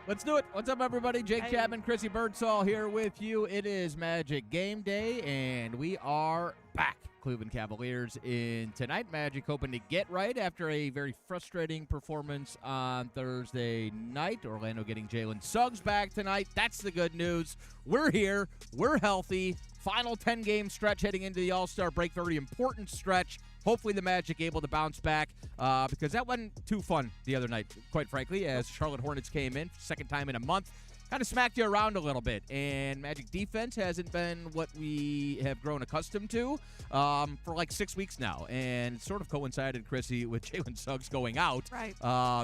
Let's do it. What's up, everybody? Jake Chapman, Chrissy Birdsall here with you. It is Magic Game Day, and we are back. Cleveland Cavaliers in tonight. Magic hoping to get right after a very frustrating performance on Thursday night. Orlando getting Jalen Suggs back tonight. That's the good news. We're here. We're healthy. Final 10-game stretch heading into the All-Star break. Very important stretch. Hopefully the Magic able to bounce back because that wasn't too fun the other night, quite frankly, as Charlotte Hornets came in, second time in a month. Kind of smacked you around a little bit, and Magic defense hasn't been what we have grown accustomed to for like 6 weeks now, and it sort of coincided, Chrissy, with Jalen Suggs going out. Right.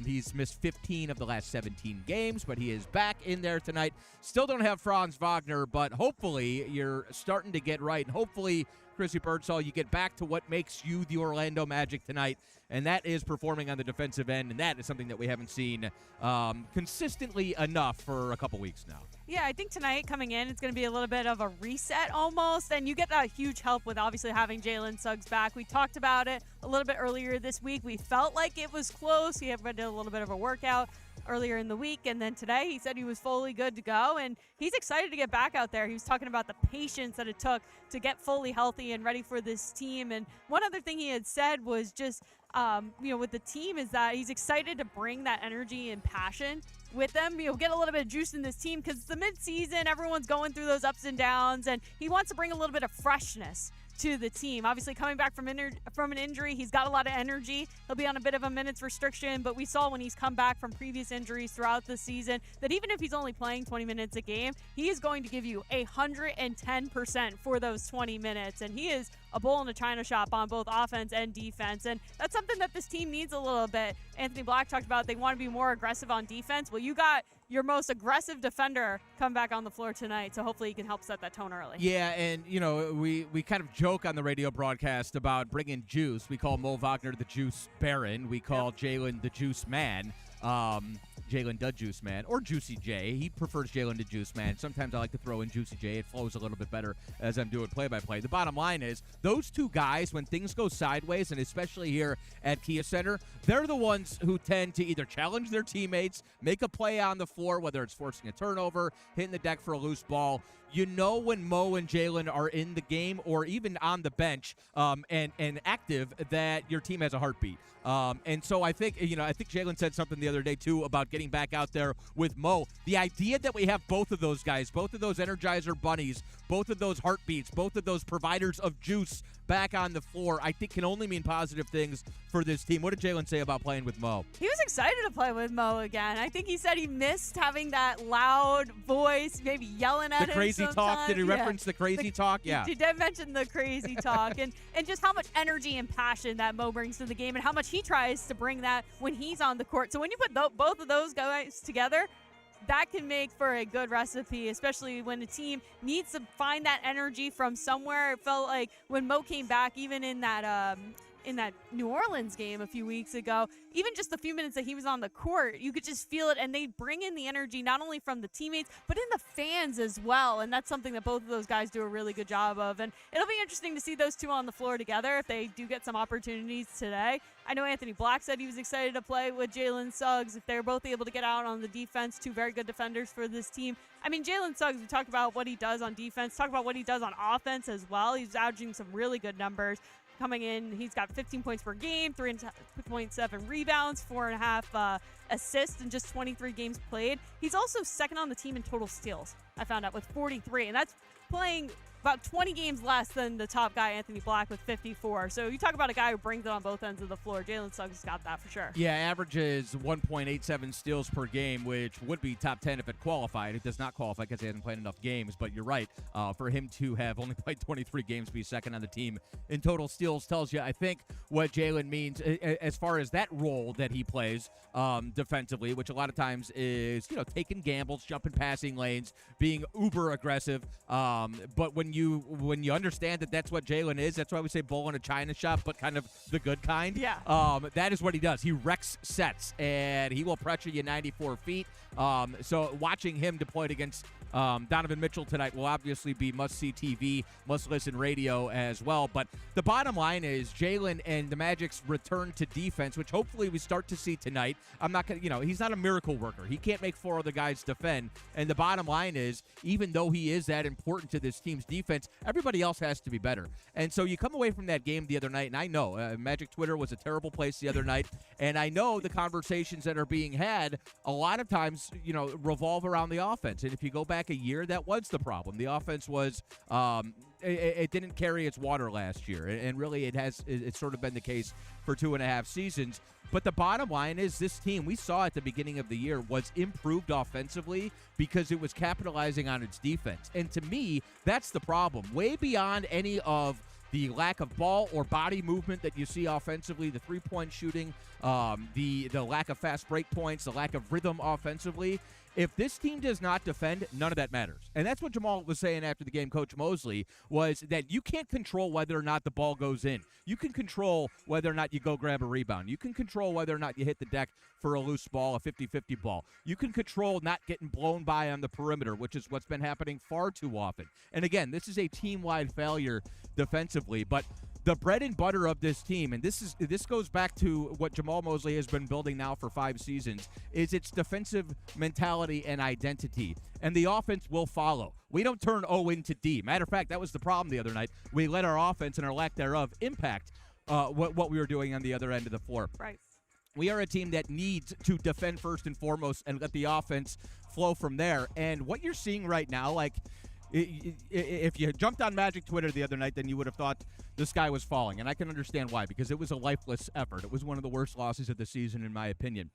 He's missed 15 of the last 17 games, but he is back in there tonight. Still don't have Franz Wagner, but hopefully you're starting to get right, and hopefully, Chrissy Birdsall, you get back to what makes you the Orlando Magic tonight, and that is performing on the defensive end, and that is something that we haven't seen consistently enough for a couple weeks now. Yeah, I think tonight coming in, it's going to be a little bit of a reset almost, and you get that huge help with obviously having Jalen Suggs back. We talked about it a little bit earlier this week. We felt like it was close. He had did a little bit of a workout earlier in the week, and then today he said he was fully good to go, and he's excited to get back out there. He was talking about the patience that it took to get fully healthy and ready for this team, and one other thing he had said was just with the team is that he's excited to bring that energy and passion with them, get a little bit of juice in this team because it's the mid-season, everyone's going through those ups and downs, and he wants to bring a little bit of freshness to the team. Obviously, coming back from an injury, he's got a lot of energy. He'll be on a bit of a minutes restriction, but we saw when he's come back from previous injuries throughout the season that even if he's only playing 20 minutes a game, he is going to give you 110% for those 20 minutes, and he is a bull in a china shop on both offense and defense, and that's something that this team needs a little bit. Anthony Black talked about they want to be more aggressive on defense. Well, you got your most aggressive defender come back on the floor tonight, so hopefully he can help set that tone early. Yeah, and, we kind of joke on the radio broadcast about bringing juice. We call Mo Wagner the Juice Baron. We call Jalen the Juice Man. Jalen the Juice Man, or Juicy J. He prefers Jalen the Juice Man. Sometimes I like to throw in Juicy J. It flows a little bit better as I'm doing play-by-play. The bottom line is, those two guys, when things go sideways, and especially here at Kia Center, they're the ones who tend to either challenge their teammates, make a play on the floor, whether it's forcing a turnover, hitting the deck for a loose ball. You know when Mo and Jalen are in the game or even on the bench and active that your team has a heartbeat. And so I think Jalen said something the other day, too, about getting back out there with Mo. The idea that we have both of those guys, both of those Energizer bunnies, both of those heartbeats, both of those providers of juice back on the floor, I think can only mean positive things for this team. What did Jalen say about playing with Mo? He was excited to play with Mo again. I think he said he missed having that loud voice, maybe yelling at him. The crazy talk? Did he reference the crazy talk? Yeah. He did mention the crazy talk and just how much energy and passion that Mo brings to the game and how much he tries to bring that when he's on the court. So when you put both of those guys together, that can make for a good recipe, especially when a team needs to find that energy from somewhere. It felt like when Mo came back, even in that New Orleans game a few weeks ago, even just the few minutes that he was on the court, you could just feel it, and they bring in the energy not only from the teammates, but in the fans as well, and that's something that both of those guys do a really good job of, and it'll be interesting to see those two on the floor together if they do get some opportunities today. I know Anthony Black said he was excited to play with Jalen Suggs. If they're both able to get out on the defense, two very good defenders for this team. I mean, Jalen Suggs, we talked about what he does on defense, talk about what he does on offense as well. He's averaging some really good numbers. Coming in, he's got 15 points per game, 3.7 rebounds, 4.5 assists in just 23 games played. He's also second on the team in total steals, I found out, with 43, and that's playing about 20 games less than the top guy, Anthony Black, with 54. So you talk about a guy who brings it on both ends of the floor. Jalen Suggs has got that for sure. Yeah, averages 1.87 steals per game, which would be top 10 if it qualified. It does not qualify because he hasn't played enough games, but you're right. For him to have only played 23 games, be second on the team in total steals tells you, I think, what Jalen means as far as that role that he plays defensively, which a lot of times is, taking gambles, jumping passing lanes, being uber aggressive. But when you understand that that's what Jalen is, that's why we say bull in a china shop, but kind of the good kind. Yeah. That is what he does. He wrecks sets, and he will pressure you 94 feet. So watching him deployed against Donovan Mitchell tonight will obviously be must-see TV, must-listen radio as well. But the bottom line is Jalen and the Magic's return to defense, which hopefully we start to see tonight. I'm not going to, he's not a miracle worker. He can't make 4 other guys defend. And the bottom line is, even though he is that important to this team's defense, everybody else has to be better. And so you come away from that game the other night, and I know Magic Twitter was a terrible place the other night, and I know the conversations that are being had a lot of times, revolve around the offense. And if you go back a year, that was the problem. The offense was it didn't carry its water last year, and really it's sort of been the case for 2.5 seasons. But the bottom line is this team, we saw at the beginning of the year, was improved offensively because it was capitalizing on its defense. And to me, that's the problem. Way beyond any of the lack of ball or body movement that you see offensively, the three-point shooting, the lack of fast break points, the lack of rhythm offensively. If this team does not defend, none of that matters. And that's what Jamal was saying after the game, Coach Mosley, was that you can't control whether or not the ball goes in. You can control whether or not you go grab a rebound. You can control whether or not you hit the deck for a loose ball, a 50-50 ball. You can control not getting blown by on the perimeter, which is what's been happening far too often. And again, this is a team-wide failure defensively, but the bread and butter of this team, and this goes back to what Jamal Mosley has been building now for 5 seasons, is its defensive mentality and identity. And the offense will follow. We don't turn O into D. Matter of fact, that was the problem the other night. We let our offense and our lack thereof impact what we were doing on the other end of the floor. Right. We are a team that needs to defend first and foremost and let the offense flow from there. And what you're seeing right now, if you jumped on Magic Twitter the other night, then you would have thought the sky was falling. And I can understand why, because it was a lifeless effort. It was one of the worst losses of the season, in my opinion.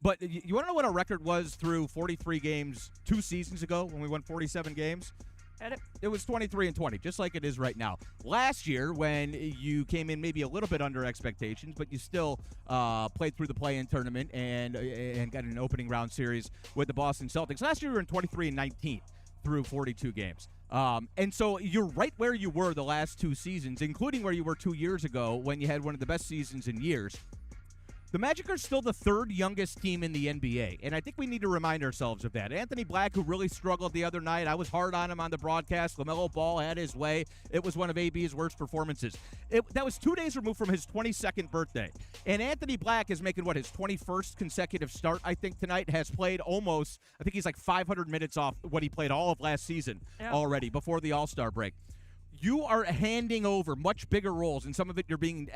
But you want to know what our record was through 43 games 2 seasons ago when we won 47 games? It was 23-20, just like it is right now. Last year, when you came in maybe a little bit under expectations, but you still played through the play-in tournament and got an opening round series with the Boston Celtics. Last year, we were in 23-19 through 42 games. And so you're right where you were the last 2 seasons, including where you were 2 years ago when you had one of the best seasons in years. The Magic are still the 3rd youngest team in the NBA, and I think we need to remind ourselves of that. Anthony Black, who really struggled the other night, I was hard on him on the broadcast. LaMelo Ball had his way. It was one of AB's worst performances. That was 2 days removed from his 22nd birthday. And Anthony Black is making, his 21st consecutive start, I think, tonight, has played almost, I think he's like 500 minutes off what he played all of last season already before the All-Star break. You are handing over much bigger roles, and some of it you're being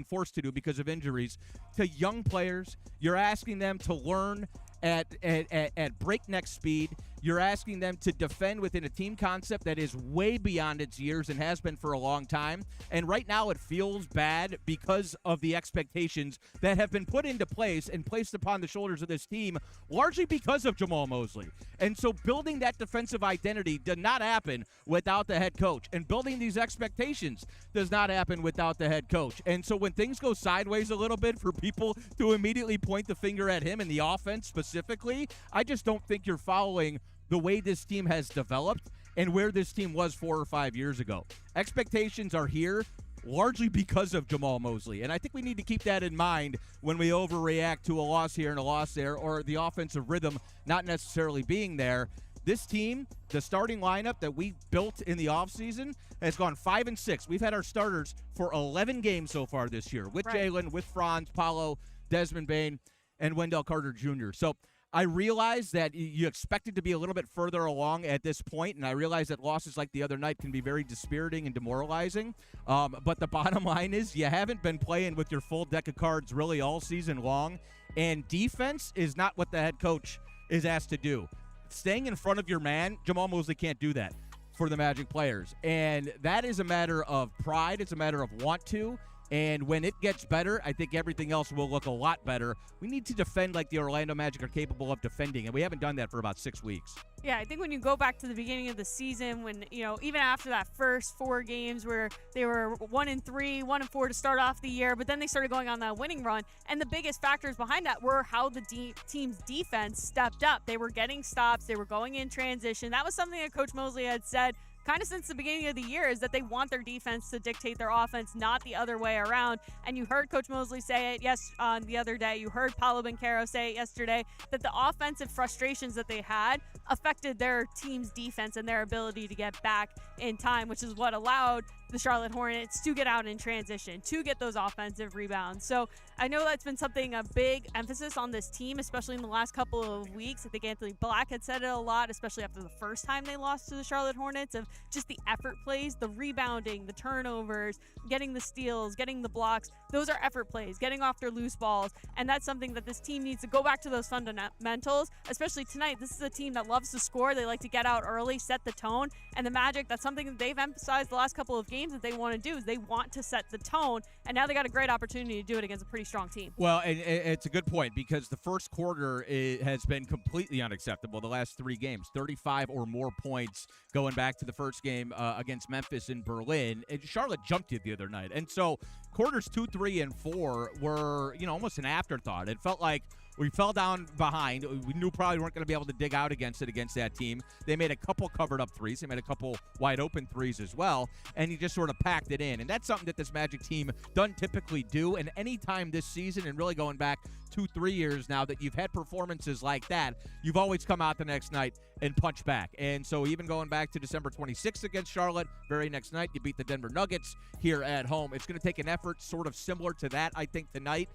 forced to do because of injuries, to young players. You're asking them to learn at breakneck speed. You're asking them to defend within a team concept that is way beyond its years and has been for a long time. And right now it feels bad because of the expectations that have been put into place and placed upon the shoulders of this team, largely because of Jamal Mosley. And so building that defensive identity did not happen without the head coach. And building these expectations does not happen without the head coach. And so when things go sideways a little bit, for people to immediately point the finger at him and the offense specifically, I just don't think you're following the way this team has developed and where this team was 4 or 5 years ago. Expectations are here largely because of Jamal Mosley, and I think we need to keep that in mind when we overreact to a loss here and a loss there, or the offensive rhythm not necessarily being there. This team, the starting lineup that we built in the offseason, has gone 5-6. We've had our starters for 11 games so far this year, with Jalen, with Franz, Paolo, Desmond Bane, and Wendell Carter Jr. So I realize that you expected to be a little bit further along at this point, and I realize that losses like the other night can be very dispiriting and demoralizing. But the bottom line is you haven't been playing with your full deck of cards really all season long, and defense is not what the head coach is asked to do. Staying in front of your man, Jamal Mosley can't do that for the Magic players, and that is a matter of pride. It's a matter of want to. And when it gets better, I think everything else will look a lot better. We need to defend like the Orlando Magic are capable of defending, and we haven't done that for about 6 weeks. Yeah, I think when you go back to the beginning of the season, when, even after that first 4 games where they were 1-3, 1-4 to start off the year, but then they started going on that winning run, and the biggest factors behind that were how the team's defense stepped up. They were getting stops. They were going in transition. That was something that Coach Mosley had said kind of since the beginning of the year is that they want their defense to dictate their offense, not the other way around. And you heard Coach Mosley say it the other day. You heard Paolo Banchero say it yesterday, that the offensive frustrations that they had affected their team's defense and their ability to get back in time, which is what allowed the Charlotte Hornets to get out in transition, to get those offensive rebounds. So I know that's been a big emphasis on this team, especially in the last couple of weeks. I think Anthony Black had said it a lot, especially after the first time they lost to the Charlotte Hornets, of just the effort plays, the rebounding, the turnovers, getting the steals, getting the blocks. Those are effort plays, getting off their loose balls. And that's something that this team needs to go back to those fundamentals, especially tonight. This is a team that loves to score. They like to get out early, set the tone. And the Magic, that's something that they've emphasized the last couple of games that they want to do, is they want to set the tone. And now they got a great opportunity to do it against a pretty strong team. Well, and it's a good point, because the first quarter has been completely unacceptable. The last 3 games, 35 or more points going back to the first game against Memphis in Berlin. And Charlotte jumped you the other night. And so quarters 2, 3, and 4 were, almost an afterthought. It felt like we fell down behind. We knew probably weren't going to be able to dig out against that team. They made a couple covered up threes. They made a couple wide open threes as well, and you just sort of packed it in. And that's something that this Magic team doesn't typically do. And any time this season, and really going back 2-3 years now, that you've had performances like that, you've always come out the next night and punch back. And so even going back to December 26th against Charlotte, very next night, you beat the Denver Nuggets here at home. It's going to take an effort sort of similar to that, I think, tonight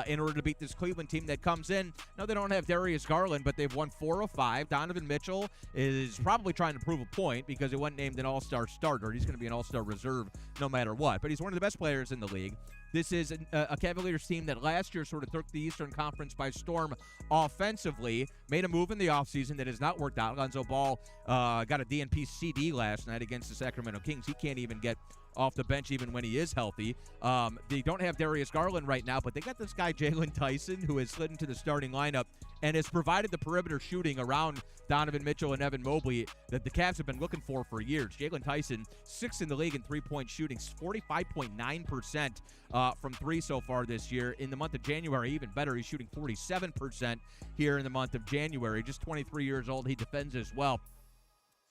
in order to beat this Cleveland team that comes in. No, they don't have Darius Garland, but they've won 4 of 5. Donovan Mitchell is probably trying to prove a point, because he wasn't named an all-star starter. He's going to be an all-star reserve no matter what. But he's one of the best players in the league. This is a Cavaliers team that last year sort of took the Eastern Conference by storm offensively, made a move in the offseason that has not worked out. Lonzo Ball got a DNP CD last night against the Sacramento Kings. He can't even get off the bench even when he is healthy. They don't have Darius Garland right now, but they got this guy Jalen Tyson, who has slid into the starting lineup and has provided the perimeter shooting around Donovan Mitchell and Evan Mobley that the Cavs have been looking for years. Jalen Tyson, 6th in the league in three-point shooting, 45.9% from 3 so far this year. In the month of January, even better, he's shooting 47% here in the month of January. Just 23 years old. He defends as well.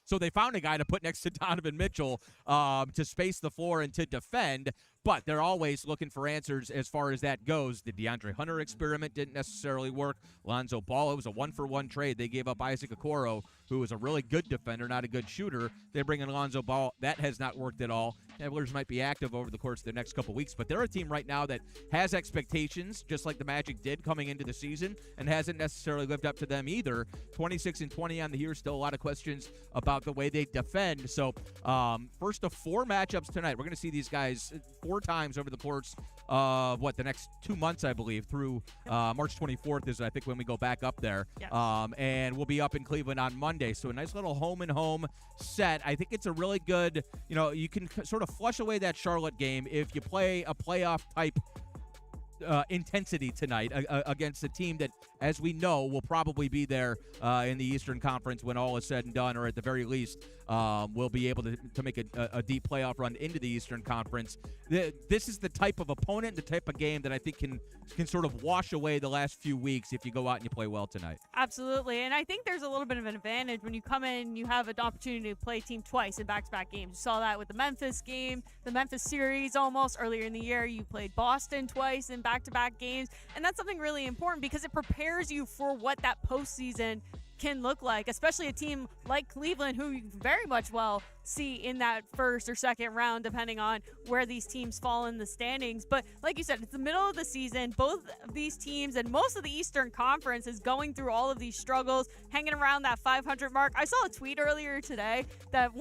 So they found a guy to put next to Donovan Mitchell to space the floor and to defend, but they're always looking for answers as far as that goes. The DeAndre Hunter experiment didn't necessarily work. Lonzo Ball, it was a 1-for-1 trade. They gave up Isaac Okoro, who is a really good defender, not a good shooter. They bring in Lonzo Ball. That has not worked at all. Cavaliers might be active over the course of the next couple weeks, but they're a team right now that has expectations, just like the Magic did coming into the season, and hasn't necessarily lived up to them either. 26-20 on the year, still a lot of questions about the way they defend. So first of 4 matchups tonight. We're going to see these guys 4 times over the course of the next 2 months, I believe, through March 24th is, I think, when we go back up there. Yes. And we'll be up in Cleveland on Monday. So a nice little home-and-home set. I think it's a really good, you can sort of flush away that Charlotte game if you play a playoff-type intensity tonight against a team that, as we know, will probably be there in the Eastern Conference when all is said and done, or at the very least will be able to make a deep playoff run into the Eastern Conference. This is the type of opponent, the type of game that I think can sort of wash away the last few weeks if you go out and you play well tonight. Absolutely, and I think there's a little bit of an advantage when you come in, you have an opportunity to play a team twice in back-to-back games. You saw that with the Memphis game, the Memphis series almost earlier in the year. You played Boston twice in back-to-back games, and that's something really important because it prepares you for what that postseason can look like, especially a team like Cleveland, who you very much well see in that first or second round, depending on where these teams fall in the standings. But like you said, it's the middle of the season. Both of these teams and most of the Eastern Conference is going through all of these struggles, hanging around that 500 mark. I saw a tweet earlier today that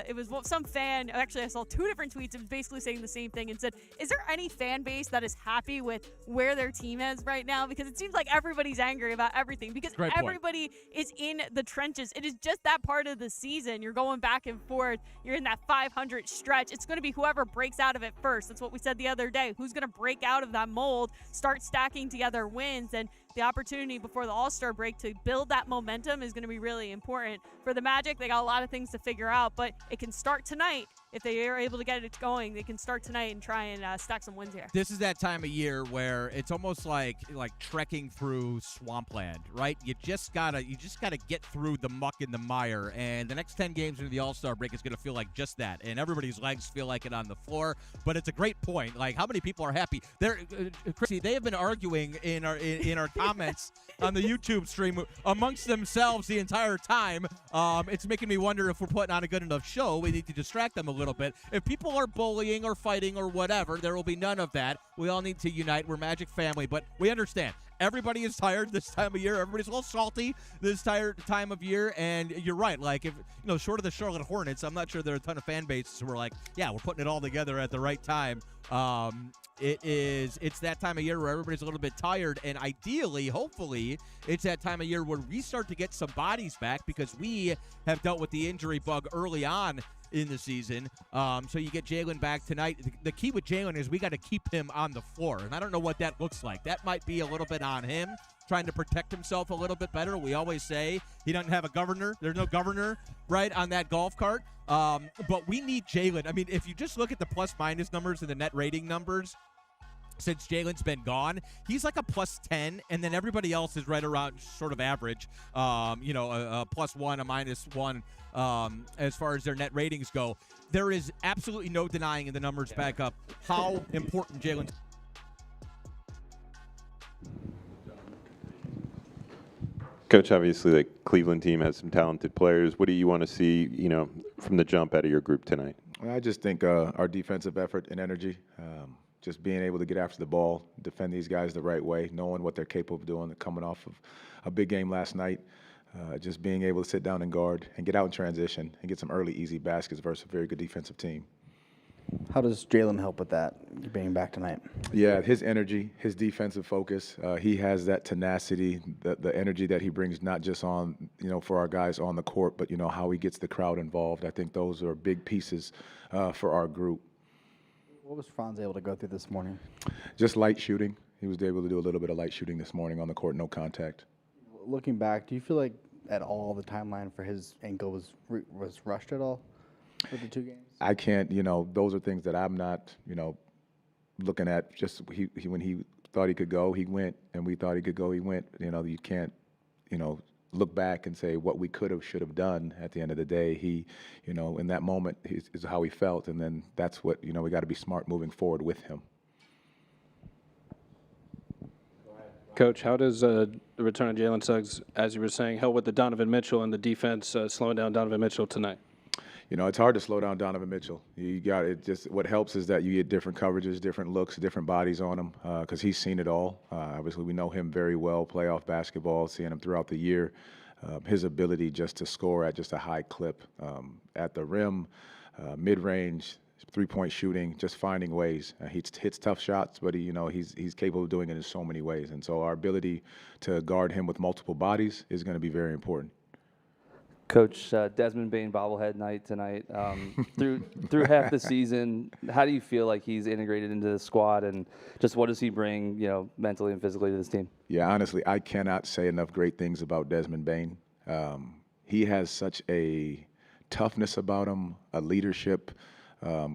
it was some fan, actually I saw 2 different tweets. It was basically saying the same thing and said, is there any fan base that is happy with where their team is right now? Because it seems like everybody's angry about everything because everybody is in the trenches. It is just that part of the season. You're going back and forth. You're in that 500 stretch. It's going to be whoever breaks out of it first. That's what we said the other day. Who's going to break out of that mold, start stacking together wins, and the opportunity before the All-Star break to build that momentum is going to be really important. For the Magic, they got a lot of things to figure out, but it can start tonight. If they are able to get it going, they can start tonight and try and stack some wins here. This is that time of year where it's almost like trekking through swampland, right? You just gotta get through the muck and the mire, and the next 10 games into the All-Star break is gonna feel like just that, and everybody's legs feel like it on the floor. But it's a great point. Like, how many people are happy? Chrissy, they have been arguing in our comments on the YouTube stream amongst themselves the entire time. It's making me wonder if we're putting on a good enough show. We need to distract them a little bit. If people are bullying or fighting or whatever, there will be none of that. We all need to unite. We're Magic family, but we understand. Everybody is tired this time of year. Everybody's a little salty this time of year, and you're right. Like, if short of the Charlotte Hornets, I'm not sure there are a ton of fan bases who are like, yeah, we're putting it all together at the right time. It's that time of year where everybody's a little bit tired, and ideally, hopefully, it's that time of year where we start to get some bodies back, because we have dealt with the injury bug early on in the season. So you get Jalen back tonight. The key with Jalen is we got to keep him on the floor, and I don't know what that looks like. That might be a little bit on him, trying to protect himself a little bit better. We always say he doesn't have a governor. There's no governor, right, on that golf cart. But we need Jalen. I mean, if you just look at the plus-minus numbers and the net rating numbers, since Jalen's been gone, he's like a +10, and then everybody else is right around sort of average, a +1, a -1, as far as their net ratings go. There is absolutely no denying, in the numbers back up, how important Jalen. Coach, obviously, the Cleveland team has some talented players. What do you want to see, from the jump out of your group tonight? I just think our defensive effort and energy, just being able to get after the ball, defend these guys the right way, knowing what they're capable of doing, coming off of a big game last night, just being able to sit down and guard and get out in transition and get some early, easy baskets versus a very good defensive team. How does Jalen help with that, being back tonight? Yeah, his energy, his defensive focus, he has that tenacity, the energy that he brings, not just on, for our guys on the court, but, how he gets the crowd involved. I think those are big pieces for our group. What was Franz able to go through this morning? Just light shooting. He was able to do a little bit of light shooting this morning on the court, no contact. Looking back, do you feel like at all the timeline for his ankle was rushed at all with the 2 games? I can't, those are things that I'm not, looking at. Just when he thought he could go, he went, and we thought he could go, he went. You can't, look back and say what we could have, should have done. At the end of the day, he, in that moment is how he felt, and then that's what, we got to be smart moving forward with him. Coach, how does the return of Jalen Suggs, as you were saying, help with the Donovan Mitchell and the defense slowing down Donovan Mitchell tonight? It's hard to slow down Donovan Mitchell. You got it. Just what helps is that you get different coverages, different looks, different bodies on him, because he's seen it all. Obviously, we know him very well, playoff basketball, seeing him throughout the year. His ability just to score at just a high clip at the rim, mid-range, three-point shooting, just finding ways. He hits tough shots, but he's capable of doing it in so many ways. And so our ability to guard him with multiple bodies is going to be very important. Coach, Desmond Bane bobblehead night tonight. Through half the season, how do you feel like he's integrated into the squad, and just what does he bring, mentally and physically to this team? Yeah, honestly, I cannot say enough great things about Desmond Bane. He has such a toughness about him, a leadership,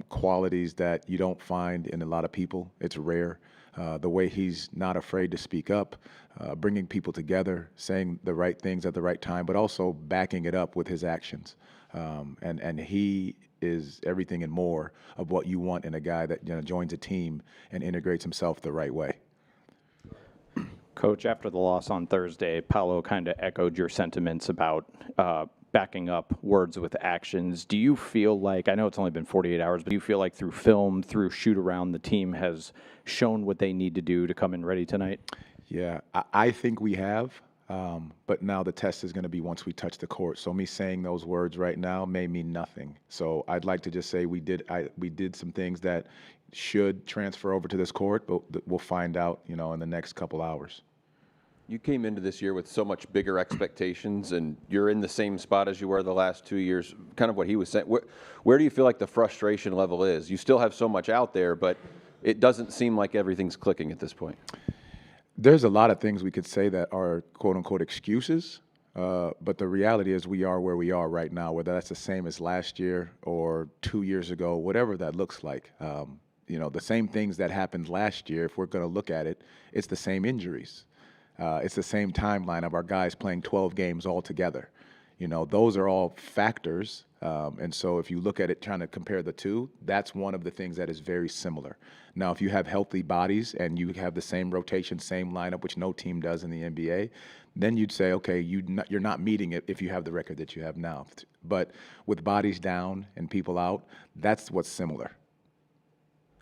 qualities that you don't find in a lot of people. It's rare. The way he's not afraid to speak up, bringing people together, saying the right things at the right time, but also backing it up with his actions. And he is everything and more of what you want in a guy that joins a team and integrates himself the right way. Coach, after the loss on Thursday, Paolo kind of echoed your sentiments about backing up words with actions. Do you feel like, I know it's only been 48 hours, but do you feel like through film, through shoot around, the team has shown what they need to do to come in ready tonight? Yeah, I think we have, but now the test is going to be once we touch the court. So me saying those words right now may mean nothing. So I'd like to just say we did some things that should transfer over to this court, but we'll find out, in the next couple hours. You came into this year with so much bigger expectations, and you're in the same spot as you were the last 2 years, kind of what he was saying. Where do you feel like the frustration level is? You still have so much out there, but it doesn't seem like everything's clicking at this point. There's a lot of things we could say that are quote unquote excuses, but the reality is we are where we are right now, whether that's the same as last year or 2 years ago, whatever that looks like. The same things that happened last year, if we're going to look at it, it's the same injuries. It's the same timeline of our guys playing 12 games all together. Those are all factors. And so if you look at it, trying to compare the two, that's one of the things that is very similar. Now, if you have healthy bodies and you have the same rotation, same lineup, which no team does in the NBA, then you'd say, okay, you're not meeting it if you have the record that you have now. But with bodies down and people out, that's what's similar.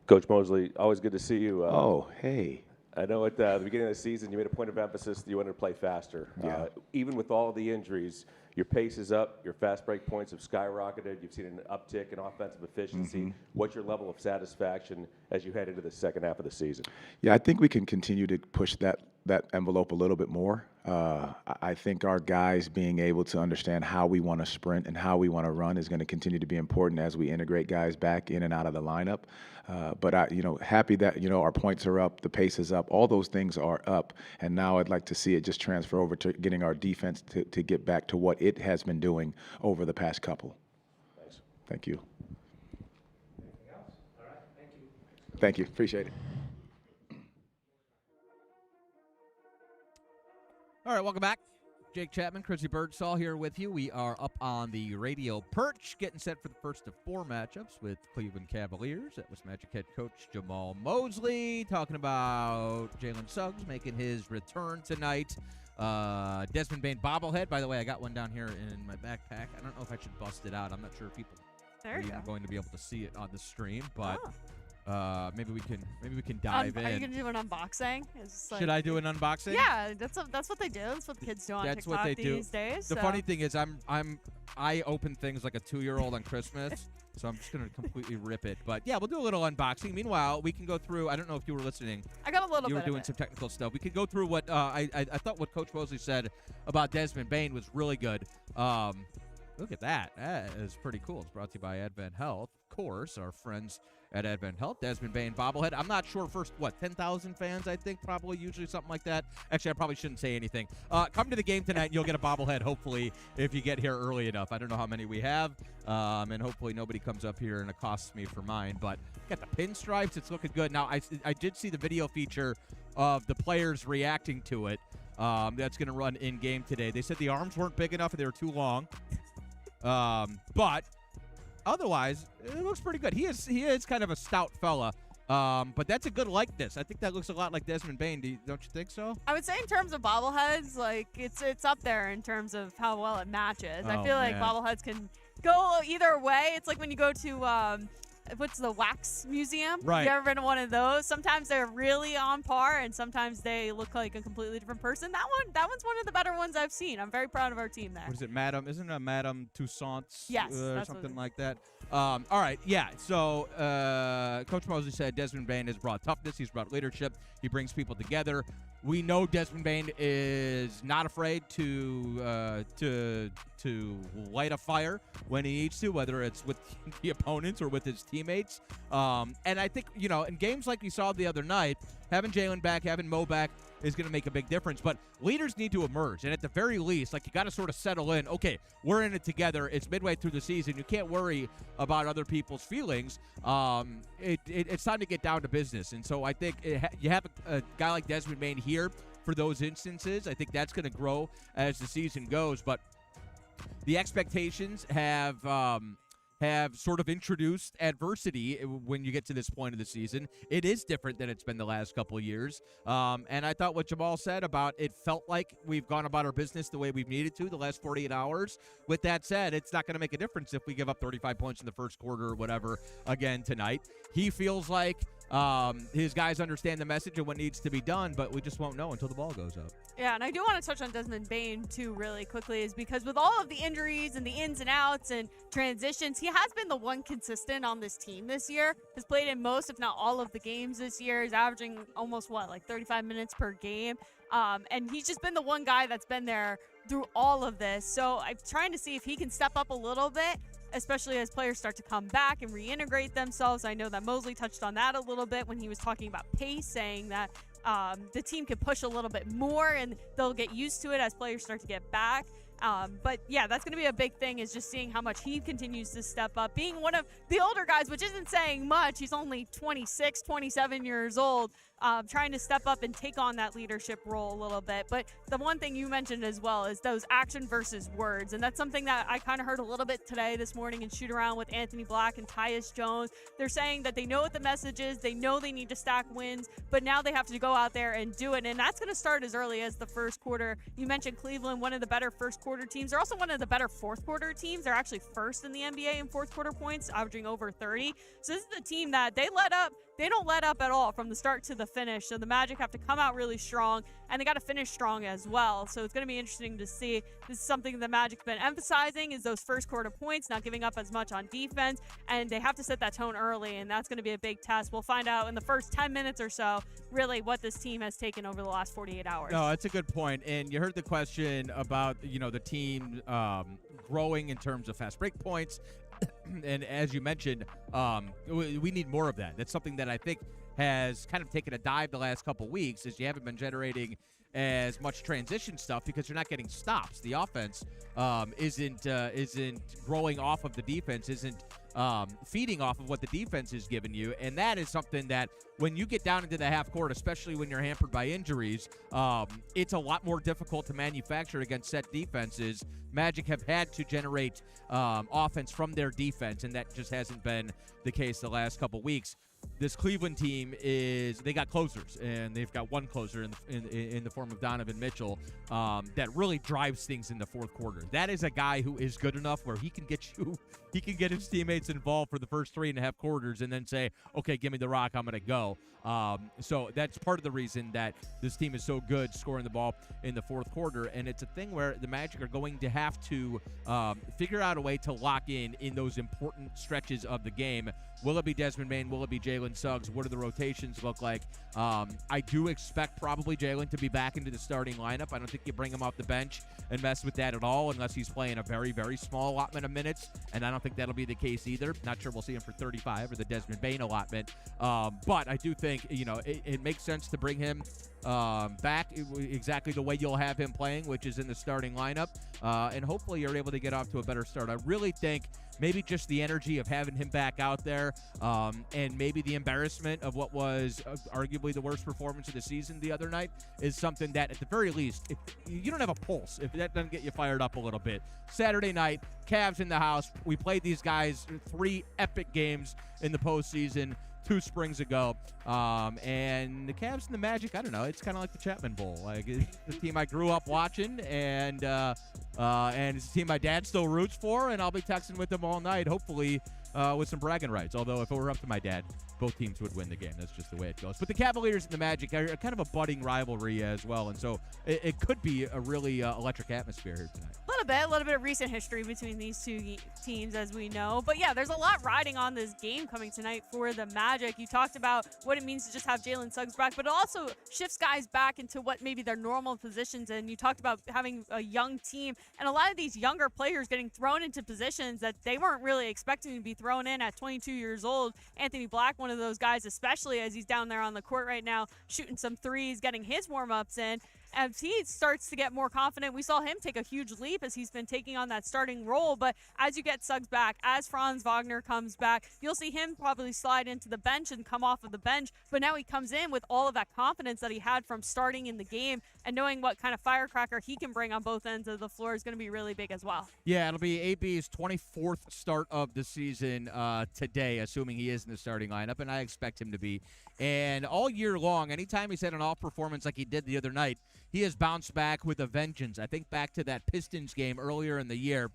Coach Mosley, always good to see you. Hey. I know at the beginning of the season you made a point of emphasis that you wanted to play faster. Yeah. Even with all the injuries, your pace is up, your fast break points have skyrocketed, you've seen an uptick in offensive efficiency. Mm-hmm. What's your level of satisfaction as you head into the second half of the season? Yeah, I think we can continue to push that envelope a little bit more. I think our guys being able to understand how we want to sprint and how we want to run is going to continue to be important as we integrate guys back in and out of the lineup. But happy that our points are up, the pace is up, all those things are up, and now I'd like to see it just transfer over to getting our defense to get back to what it has been doing over the past couple. Thanks. Thank you. Anything else? All right. Thank you. Thank you. Appreciate it. All right, welcome back. Jake Chapman, Chrissy Birdsall here with you. We are up on the radio perch, getting set for the first of 4 matchups with Cleveland Cavaliers. That was Magic head coach Jamal Mosley talking about Jalen Suggs making his return tonight. Desmond Bane bobblehead. By the way, I got one down here in my backpack. I don't know if I should bust it out. I'm not sure if people are even going to be able to see it on the stream, but maybe we can dive in. Are you gonna do an unboxing? Should I do an unboxing? Yeah, that's what they do. That's what the kids do on That's TikTok what they these do. days. The funny thing is, I open things like a 2-year-old on Christmas, so I'm just gonna completely rip it. But yeah, we'll do a little unboxing. Meanwhile, we can go through. I don't know if you were listening. I got a little bit. You were of doing it. some technical stuff. We could go through what I thought what Coach Mosley said about Desmond Bane was really good. Look at that. That is pretty cool. It's brought to you by Advent Health, of course, our friends at Advent Health. Desmond Bane bobblehead. I'm not sure. First, 10,000 fans, I think, probably, usually something like that. Actually, I probably shouldn't say anything. Come to the game tonight, and you'll get a bobblehead, hopefully, if you get here early enough. I don't know how many we have, and hopefully nobody comes up here and accosts me for mine. But got the pinstripes. It's looking good. Now, I did see the video feature of the players reacting to it. That's going to run in-game today. They said the arms weren't big enough and they were too long. But otherwise, it looks pretty good. He is kind of a stout fella, but that's a good likeness. I think that looks a lot like Desmond Bane. Don't you think so? I would say in terms of bobbleheads, like it's up there in terms of how well it matches. I Oh, feel like man. bobbleheads can go either way. It's like when you go to what's the wax museum? Right. You ever been to one of those? Sometimes they're really on par, and sometimes they look like a completely different person. That one's one of the better ones I've seen. I'm very proud of our team there. What is it, Madame? Isn't it Madame Toussaint's? Yes, or that's what something it is. like that. All right, yeah. So Coach Mosley said Desmond Bane has brought toughness. He's brought leadership. He brings people together. We know Desmond Bane is not afraid to light a fire when he needs to, whether it's with the opponents or with his teammates. And I think, in games like we saw the other night, having Jalen back, having Mo back is going to make a big difference. But leaders need to emerge. And at the very least, you got to sort of settle in. Okay, we're in it together. It's midway through the season. You can't worry about other people's feelings. It's time to get down to business. And so I think you have a guy like Desmond Bane here for those instances. I think that's going to grow as the season goes. But the expectations have sort of introduced adversity when you get to this point of the season. It is different than it's been the last couple of years. And I thought what Jamal said about it felt like we've gone about our business the way we've needed to the last 48 hours. With that said, it's not going to make a difference if we give up 35 points in the first quarter or whatever again tonight. He feels like his guys understand the message and what needs to be done, but we just won't know until the ball goes up. Yeah, and I do want to touch on Desmond Bane, too, really quickly, is because with all of the injuries and the ins and outs and transitions, he has been the one consistent on this team this year. Has played in most, if not all, of the games this year. He's averaging almost, 35 minutes per game. And he's just been the one guy that's been there through all of this. So I'm trying to see if he can step up a little bit, especially as players start to come back and reintegrate themselves. I know that Mosley touched on that a little bit when he was talking about pace, saying that the team can push a little bit more and they'll get used to it as players start to get back. But yeah, that's going to be a big thing, is just seeing how much he continues to step up. Being one of the older guys, which isn't saying much, he's only 26, 27 years old, trying to step up and take on that leadership role a little bit. But the one thing you mentioned as well is those action versus words. And that's something that I kind of heard a little bit today, this morning, in shoot around with Anthony Black and Tyus Jones. They're saying that they know what the message is. They know they need to stack wins, but now they have to go out there and do it. And that's going to start as early as the first quarter. You mentioned Cleveland, one of the better first quarter teams. They're also one of the better fourth quarter teams. They're actually first in the NBA in fourth quarter points, averaging over 30. So this is the team that they let up. They don't let up at all from the start to the finish. So the Magic have to come out really strong, and they got to finish strong as well. So it's going to be interesting to see. This is something the Magic's been emphasizing, is those first quarter points, not giving up as much on defense, and they have to set that tone early, and that's going to be a big test. We'll find out in the first 10 minutes or so really what this team has taken over the last 48 hours. No, that's a good point. And you heard the question about, the team growing in terms of fast break points. And as you mentioned, we need more of that. That's something that I think has kind of taken a dive the last couple weeks, is you haven't been generating as much transition stuff because you're not getting stops. The offense isn't growing off of the defense, isn't feeding off of what the defense is giving you. And that is something that when you get down into the half court, especially when you're hampered by injuries, it's a lot more difficult to manufacture against set defenses. Magic have had to generate offense from their defense, and that just hasn't been the case the last couple weeks. This Cleveland team they got closers, and they've got one closer in the form of Donovan Mitchell that really drives things in the fourth quarter. That is a guy who is good enough where he can get his teammates involved for the first 3.5 quarters and then say, okay, give me the rock, I'm going to go. So that's part of the reason that this team is so good scoring the ball in the fourth quarter, and it's a thing where the Magic are going to have to figure out a way to lock in those important stretches of the game. Will it be Desmond Bane? Will it be Jalen Suggs? What do the rotations look like? I do expect probably Jalen to be back into the starting lineup. I don't think you bring him off the bench and mess with that at all unless he's playing a very, very small allotment of minutes, and I don't think that'll be the case either. Not sure we'll see him for 35 or the Desmond Bane allotment, but I do think it makes sense to bring him back exactly the way you'll have him playing, which is in the starting lineup, and hopefully you're able to get off to a better start. I really think maybe just the energy of having him back out there, and maybe the embarrassment of what was arguably the worst performance of the season the other night is something that, at the very least, if you don't have a pulse, if that doesn't get you fired up a little bit. Saturday night, Cavs in the house. We played these guys 3 epic games in the postseason 2 springs ago, and the Cavs and the Magic, I don't know, it's kind of like the Chapman Bowl. Like, it's the team I grew up watching, and it's a team my dad still roots for, and I'll be texting with them all night, hopefully with some bragging rights. Although if it were up to my dad, both teams would win the game. That's just the way it goes. But the Cavaliers and the Magic are kind of a budding rivalry as well, and so it could be a really electric atmosphere here tonight. A little bit of recent history between these two teams, as we know. But yeah, there's a lot riding on this game coming tonight for the Magic. You talked about what it means to just have Jalen Suggs back, but it also shifts guys back into what maybe their normal positions. And you talked about having a young team, and a lot of these younger players getting thrown into positions that they weren't really expecting to be thrown in at 22 years old. Anthony Black, one of those guys, especially as he's down there on the court right now, shooting some threes, getting his warm-ups in. As he starts to get more confident, we saw him take a huge leap as he's been taking on that starting role. But as you get Suggs back, as Franz Wagner comes back, you'll see him probably slide into the bench and come off of the bench. But now he comes in with all of that confidence that he had from starting in the game, and knowing what kind of firecracker he can bring on both ends of the floor is going to be really big as well. Yeah, it'll be AB's 24th start of the season today, assuming he is in the starting lineup, and I expect him to be. And all year long, anytime he's had an off performance like he did the other night, he has bounced back with a vengeance. I think back to that Pistons game earlier in the year.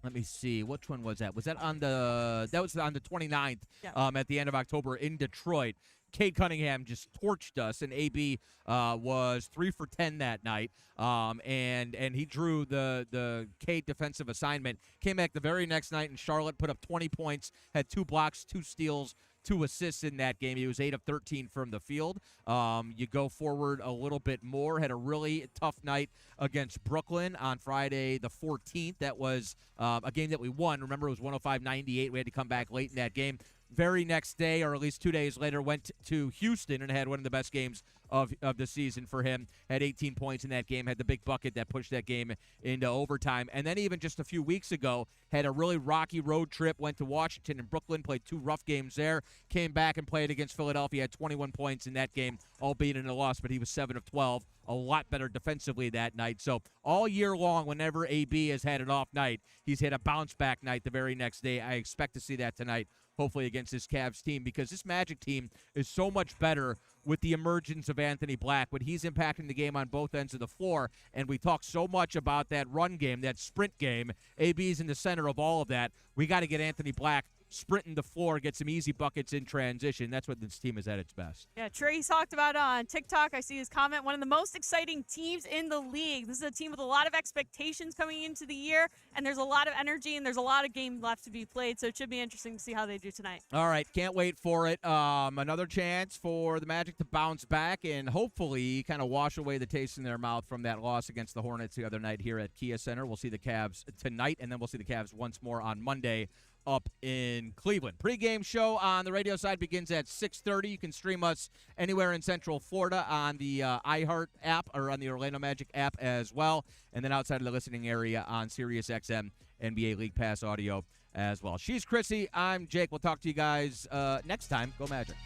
Let me see. Which one was that? Was that on the 29th at the end of October in Detroit? Cade Cunningham just torched us, and AB was 3 for 10 that night, and he drew the Cade defensive assignment. Came back the very next night in Charlotte, put up 20 points, had 2 blocks, 2 steals, 2 assists in that game. He was 8 of 13 from the field. You go forward a little bit more, had a really tough night against Brooklyn on Friday the 14th. That was a game that we won. Remember, it was 105-98. We had to come back late in that game. very next day, or at least 2 days later, went to Houston and had one of the best games of the season for him. Had 18 points in that game, had the big bucket that pushed that game into overtime. And then even just a few weeks ago, had a really rocky road trip, went to Washington and Brooklyn, played 2 rough games there, came back and played against Philadelphia, had 21 points in that game, albeit in a loss, but he was 7 of 12, a lot better defensively that night. So all year long, whenever AB has had an off night, he's had a bounce-back night the very next day. I expect to see that tonight, hopefully against this Cavs team, because this Magic team is so much better with the emergence of Anthony Black, when he's impacting the game on both ends of the floor. And we talk so much about that run game, that sprint game. AB's in the center of all of that. We got to get Anthony Black sprinting the floor, get some easy buckets in transition. That's what this team is at its best. Yeah, Trace talked about it on TikTok. I see his comment. One of the most exciting teams in the league. This is a team with a lot of expectations coming into the year, and there's a lot of energy, and there's a lot of game left to be played, so it should be interesting to see how they do tonight. All right, can't wait for it. Another chance for the Magic to bounce back and hopefully kind of wash away the taste in their mouth from that loss against the Hornets the other night here at Kia Center. We'll see the Cavs tonight, and then we'll see the Cavs once more on Monday up in Cleveland. Pre-game show on the radio side begins at 6:30. You can stream us anywhere in Central Florida on the iHeart app or on the Orlando Magic app as well, and then outside of the listening area on SiriusXM NBA League Pass audio as well. She's Chrissy. I'm Jake. We'll talk to you guys next time. Go Magic.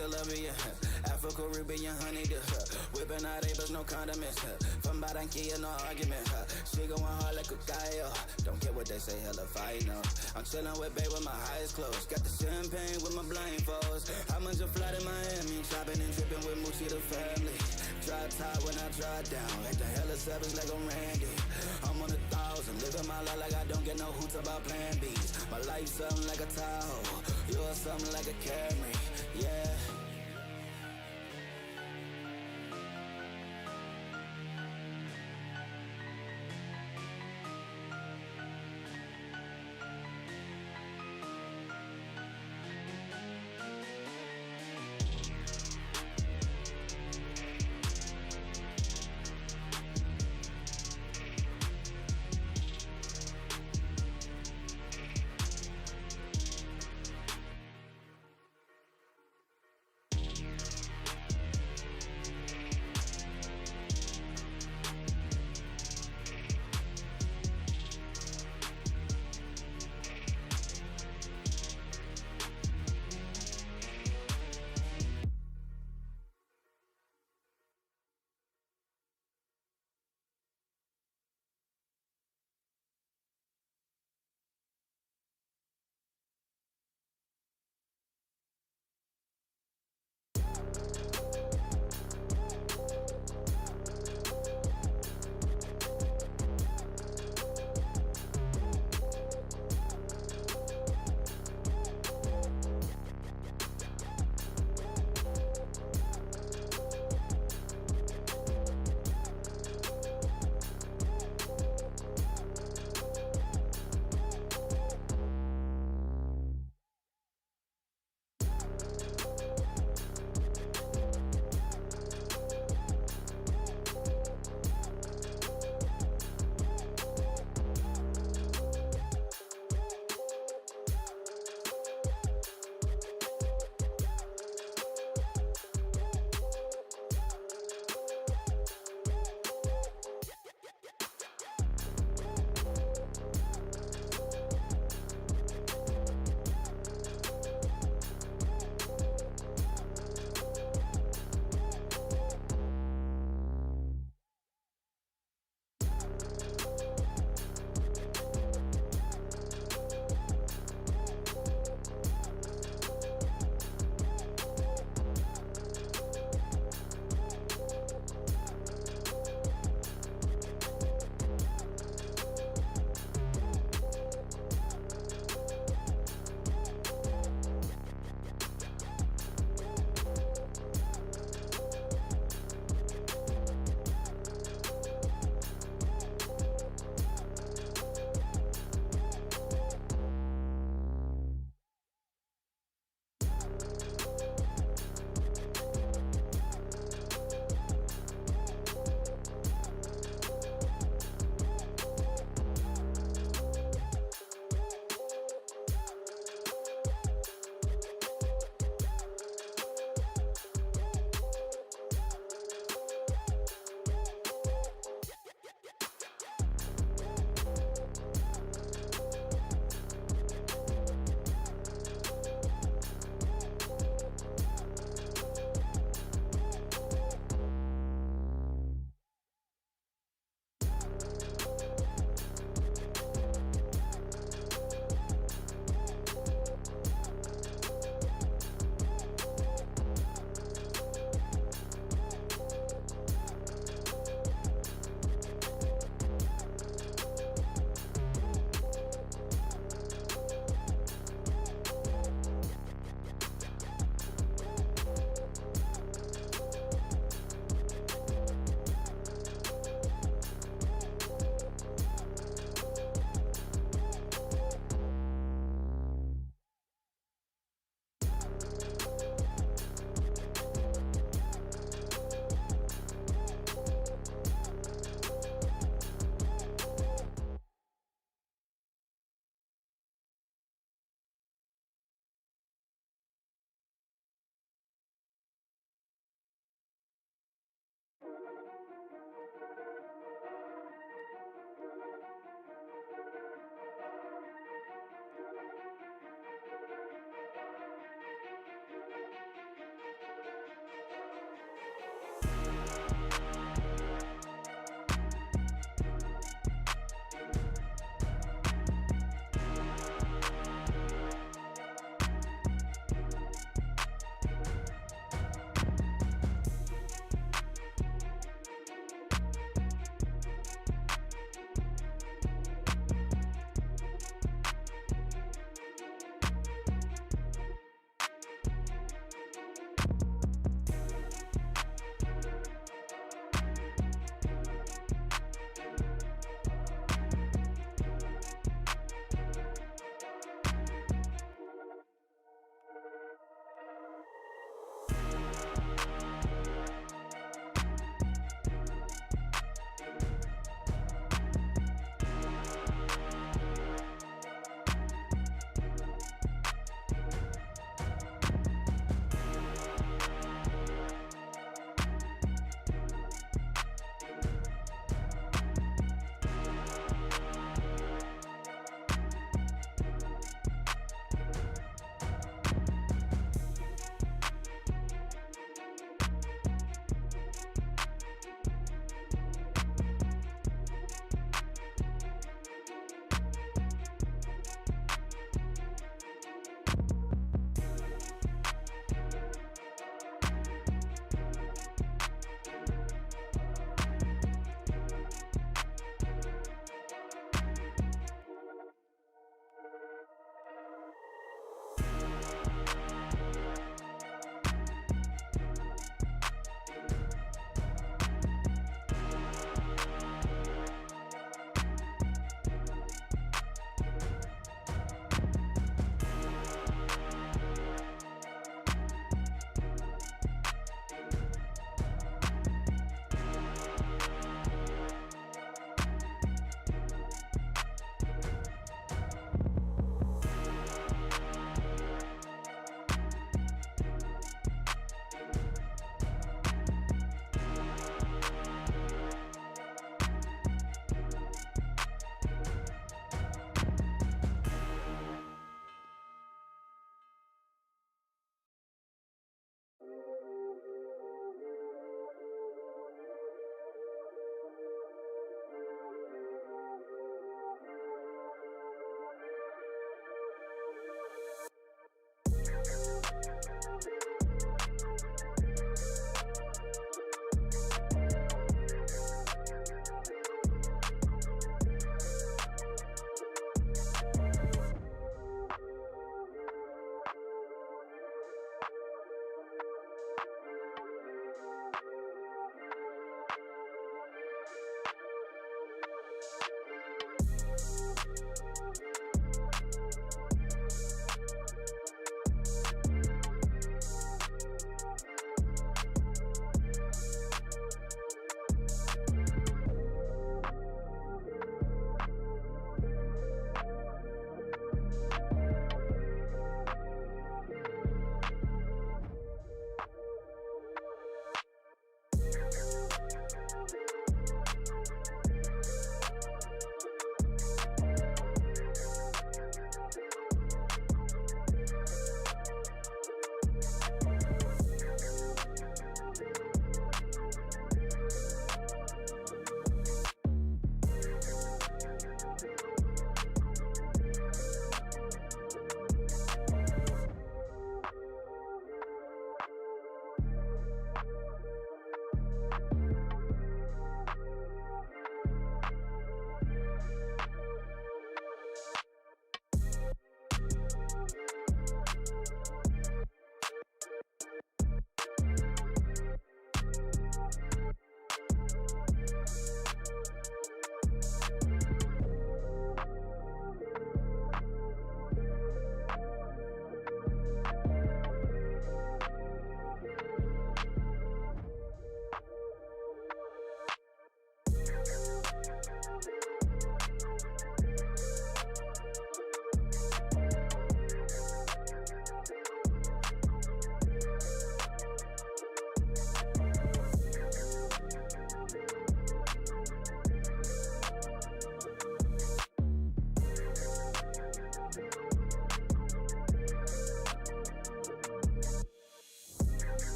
Colombia, Afro-Caribbean honeydew. Whipping out Abels, no condiments. From Barranquilla, no argument. She going hard like a gallo. Don't care what they say, hella fight, no. I'm chilling with babe with my eyes closed. Got the champagne with my blindfolds. How much a flight in Miami? Chopping and dripping with Moochie the family. Dry tie when I dry down. Acting hella savage like I'm Randy. I'm on 1,000. Living my life like I don't get no hoots about plan B's. My life something like a Tahoe. Yours something like a Camry. Yeah.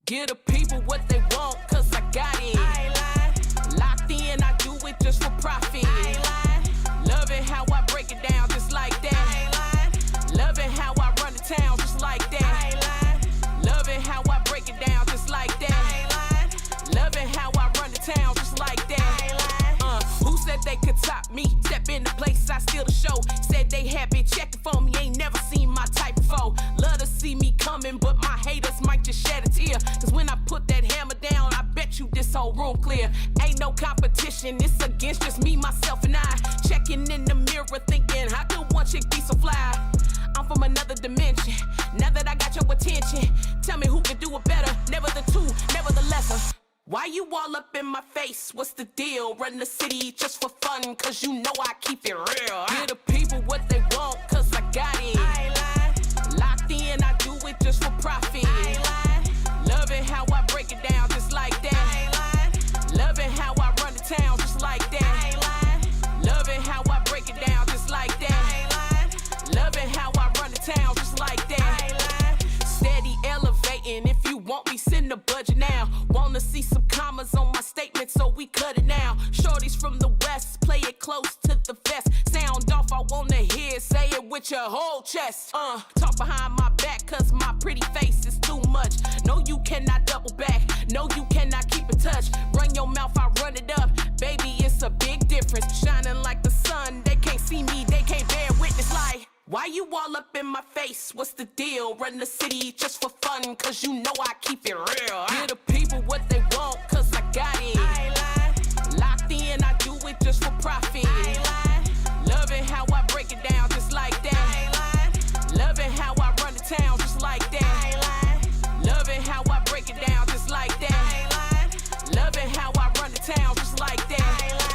Give the people what they want, cause I got it. I ain't lying. Locked in, I do it just for profit. I ain't lying. Love it how I break it down just like that. I ain't lying. Love it how I run the town just like that. I ain't lying. Love it how I break it down just like that. I ain't lying. Love it how I run the town just like that. I ain't lying. Who said they could top me? Step in the place, I steal the show. Said they had been checking for me, ain't never seen my type before. Love to see me coming, but my haters might just shed a tear. Cause when I put that hammer down, I bet you this whole room clear. Ain't no competition, it's against just me, myself, and I. Checking in the mirror, thinking, how could one chick be so fly? I'm from another dimension. Now that I got your attention, tell me who can do it better. Never the two, never the lesser. Why you all up in my face? What's the deal? Run the city just for fun, cause you know I keep it real. Give the people what they want, cause I got it. I ain't lying. Locked in, I do it just for profit. I ain't lying. Love it how I break it down just like that. I ain't lying. Love it how I run the town just like that. I ain't lying. Love it how I break it down just like that. I ain't lying. Love it how I run the town just like that. I ain't lying. Steady elevating. If you want me, send the budget now. Wanna see some commas on my statement, so we cut it now. Shorties from the west, play it close to the vest. Sound off, I wanna hear, say it with your whole chest. Talk behind my back, cause my pretty face is too much. No, you cannot double back. No, you cannot keep in touch. Run your mouth, I run it up. Baby, it's a big difference. Shining like the sun, they can't see me, they can't bear witness. Like, why you all up in my face? What's the deal? Run the city just for fun, cause you know I keep it real. Give the people what they want, cause I got it. I ain't lying. Locked in, I do it just for profit. I ain't lying. Love it how I break it down just like that. I ain't lying. Love it how I run the town just like that. I ain't lying. Love it how I break it down just like that. I ain't lying. Love it how I run the town just like that. I ain't lying.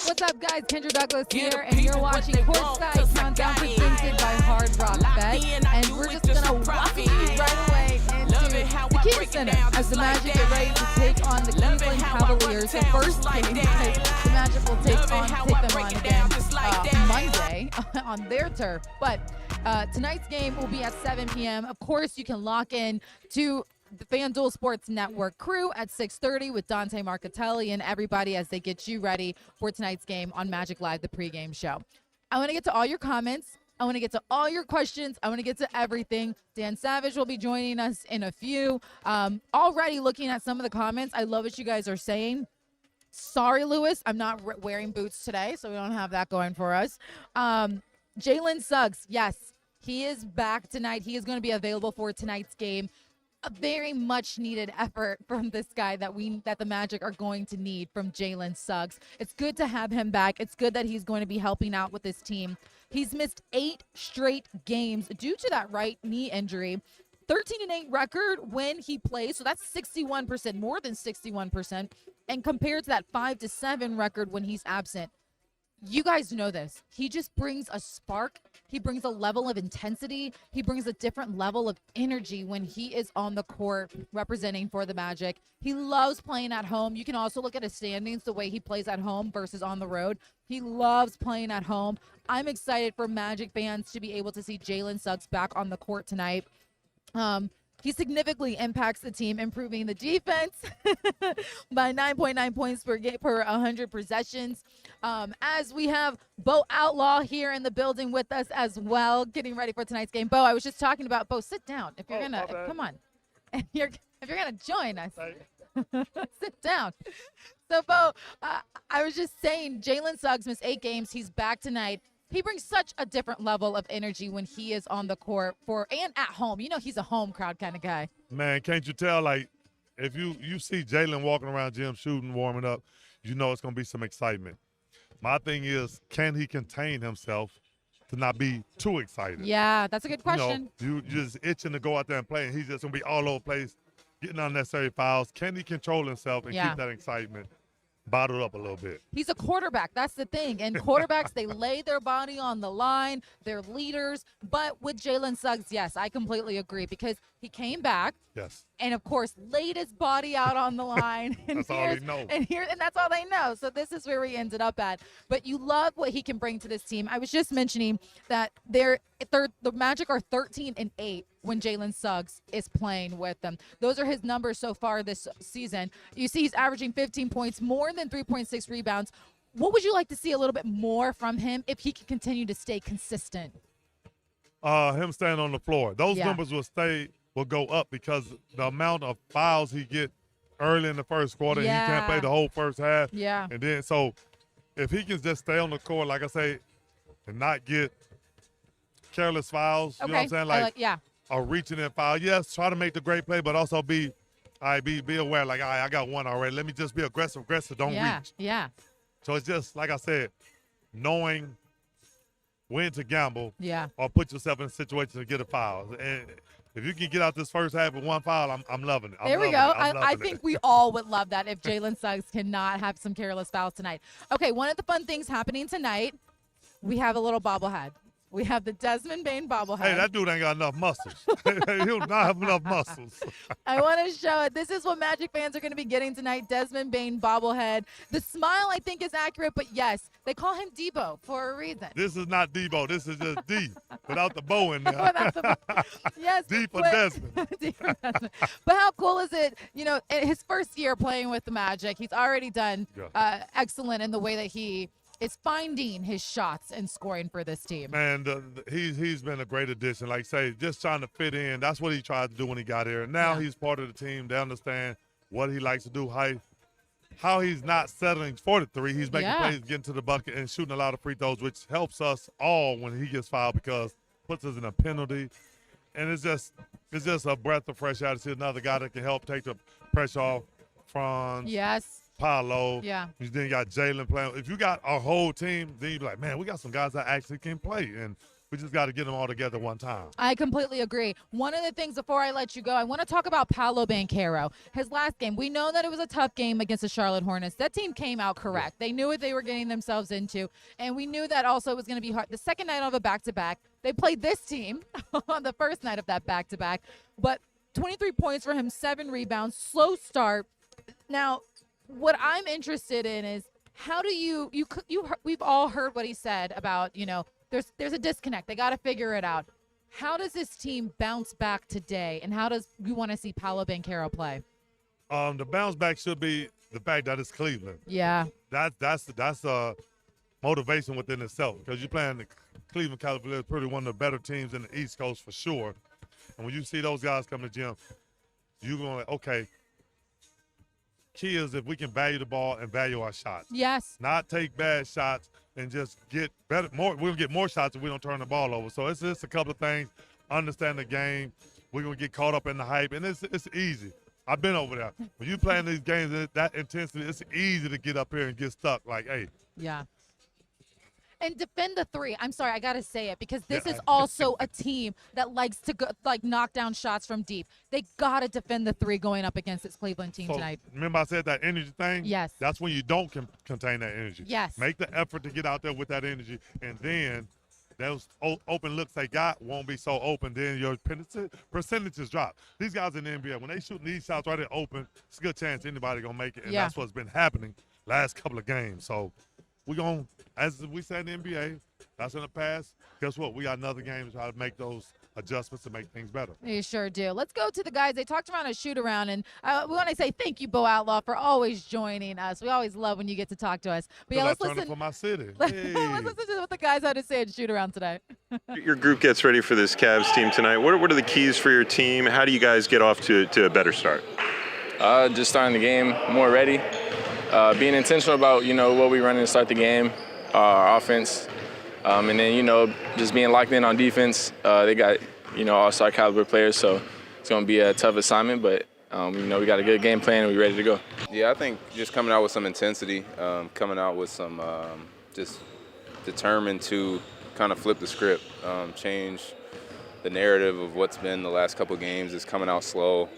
What's up, guys? Kendra Douglas here, and you're watching Courtside Countdown presented by Hard Rock Bet. And we're just going to welcome you right away into the Kia Center as the Magic get ready to take on the Cleveland Cavaliers. The first game, the Magic will take them on again Monday on their turf. But tonight's game will be at 7 p.m. Of course, you can lock in to the FanDuel Sports Network crew at 6:30 with Dante Marcatelli and everybody as they get you ready for tonight's game on Magic Live, the pregame show. I want to get to all your comments. I want to get to all your questions. I want to get to everything. Dan Savage will be joining us in a few. Already looking at some of the comments, I love what you guys are saying. Sorry, Lewis, I'm not wearing boots today, so we don't have that going for us. Jalen Suggs, yes, he is back tonight. He is going to be available for tonight's game. A very much needed effort from this guy that the Magic are going to need from Jalen Suggs. It's good to have him back. It's good that he's going to be helping out with this team. He's missed 8 straight games due to that right knee injury. 13-8 record when he plays, so that's 61%, more than 61%. And compared to that 5-7 record when he's absent. You guys know this. He just brings a spark. He brings a level of intensity. He brings a different level of energy when he is on the court representing for the Magic. He loves playing at home. You can also look at his standings, the way he plays at home versus on the road. He loves playing at home. I'm excited for Magic fans to be able to see Jalen Suggs back on the court tonight. He significantly impacts the team, improving the defense by 9.9 points per 100 possessions. As we have Bo Outlaw here in the building with us as well, getting ready for tonight's game. Bo, I was just talking about, Bo, sit down. If you're come on. If you're gonna join us, sit down. So, Bo, I was just saying, Jalen Suggs missed 8 games. He's back tonight. He brings such a different level of energy when he is on the court and at home. You know, he's a home crowd kind of guy. Man, can't you tell, like, if you see Jalen walking around gym shooting, warming up, you know it's going to be some excitement. My thing is, can he contain himself to not be too excited? Yeah, that's a good question. You just itching to go out there and play, and he's just going to be all over the place, getting unnecessary fouls. Can he control himself and keep that excitement? bottled up a little bit. He's a quarterback. That's the thing. And quarterbacks, they lay their body on the line. They're leaders. But with Jalen Suggs, yes, I completely agree because he came back. Yes. And of course, laid his body out on the line. And That's all he knows. And that's all they know. So this is where he ended up at. But you love what he can bring to this team. I was just mentioning that the Magic are 13-8 when Jalen Suggs is playing with them. Those are his numbers so far this season. You see he's averaging 15 points, more than 3.6 rebounds. What would you like to see a little bit more from him if he can continue to stay consistent? Him staying on the floor. Those numbers will go up because the amount of fouls he get early in the first quarter, and he can't play the whole first half. Yeah. And then so if he can just stay on the court, like I say, and not get careless fouls, you know what I'm saying? Like a reaching in foul. Yes, try to make the great play, but also be aware, like, all right, I got one already. Let me just be aggressive, don't reach. Yeah. So it's just, like I said, knowing when to gamble or put yourself in a situation to get a foul. And if you can get out this first half with one foul, I'm loving it. There we go. I think we all would love that if Jalen Suggs cannot have some careless fouls tonight. Okay, one of the fun things happening tonight, we have a little bobblehead. We have the Desmond Bane bobblehead. Hey, that dude ain't got enough muscles. He'll not have enough muscles. I want to show it. This is what Magic fans are going to be getting tonight, Desmond Bane bobblehead. The smile, I think, is accurate, but yes, they call him Debo for a reason. This is not Debo. This is just D without the bow in there. Yes. D for Desmond. D for Desmond. But how cool is it, in his first year playing with the Magic, he's already done excellent in the way that he is finding his shots and scoring for this team. Man, he's been a great addition. Like say, just trying to fit in. That's what he tried to do when he got here. And now he's part of the team. They understand what he likes to do, how he's not settling for the three. He's making plays, getting to the bucket, and shooting a lot of free throws, which helps us all when he gets fouled because it puts us in a penalty. And it's just a breath of fresh air to see another guy that can help take the pressure off Franz. Yes. Paolo. Yeah. You then got Jalen playing. If you got a whole team, then you be like, man, we got some guys that actually can play. And we just got to get them all together one time. I completely agree. One of the things before I let you go, I want to talk about Paolo Banchero. His last game, we know that it was a tough game against the Charlotte Hornets. That team came out correct. They knew what they were getting themselves into, and we knew that also it was going to be hard. The second night of a back-to-back, they played this team on the first night of that back-to-back, but 23 points for him, 7 rebounds, slow start. Now, what I'm interested in is how do we've all heard what he said about, there's a disconnect. They got to figure it out. How does this team bounce back today, and how does we want to see Paolo Banchero play? The bounce back should be the fact that it's Cleveland. Yeah. That's a motivation within itself because you're playing the Cleveland Cavaliers, pretty one of the better teams in the East Coast for sure. And when you see those guys come to the gym, you're going like, okay, key is if we can value the ball and value our shots. Yes. Not take bad shots and just get better. We're going to get more shots if we don't turn the ball over. So it's just a couple of things. Understand the game. We're going to get caught up in the hype. And it's easy. I've been over there. When you playing these games, that intensity, it's easy to get up here and get stuck. Like, hey. Yeah. And defend the three. I'm sorry, I got to say it because this is also a team that likes to knock down shots from deep. They got to defend the three going up against this Cleveland team tonight. Remember I said that energy thing? Yes. That's when you don't contain that energy. Yes. Make the effort to get out there with that energy, and then those open looks they got won't be so open. Then your percentages drop. These guys in the NBA, when they shooting these shots right there open, it's a good chance anybody going to make it, and that's what's been happening last couple of games. So we're going, as we said in the NBA, that's in the past. Guess what? We got another game to try to make those adjustments to make things better. You sure do. Let's go to the guys. They talked around a shoot-around, and we want to say thank you, Bo Outlaw, for always joining us. We always love when you get to talk to us. But yeah, let's listen. For my city. Hey. Let's listen to what the guys had to say at shoot-around today. Your group gets ready for this Cavs team tonight. What are the keys for your team? How do you guys get off to a better start? Just starting the game more ready. Being intentional about, what we run to start the game, our offense, and then, just being locked in on defense. They got, all-star caliber players, so it's going to be a tough assignment, but, we got a good game plan and we're ready to go. Yeah, I think just coming out with some intensity, coming out with some just determined to kind of flip the script, change the narrative of what's been the last couple of games. Is coming out slow,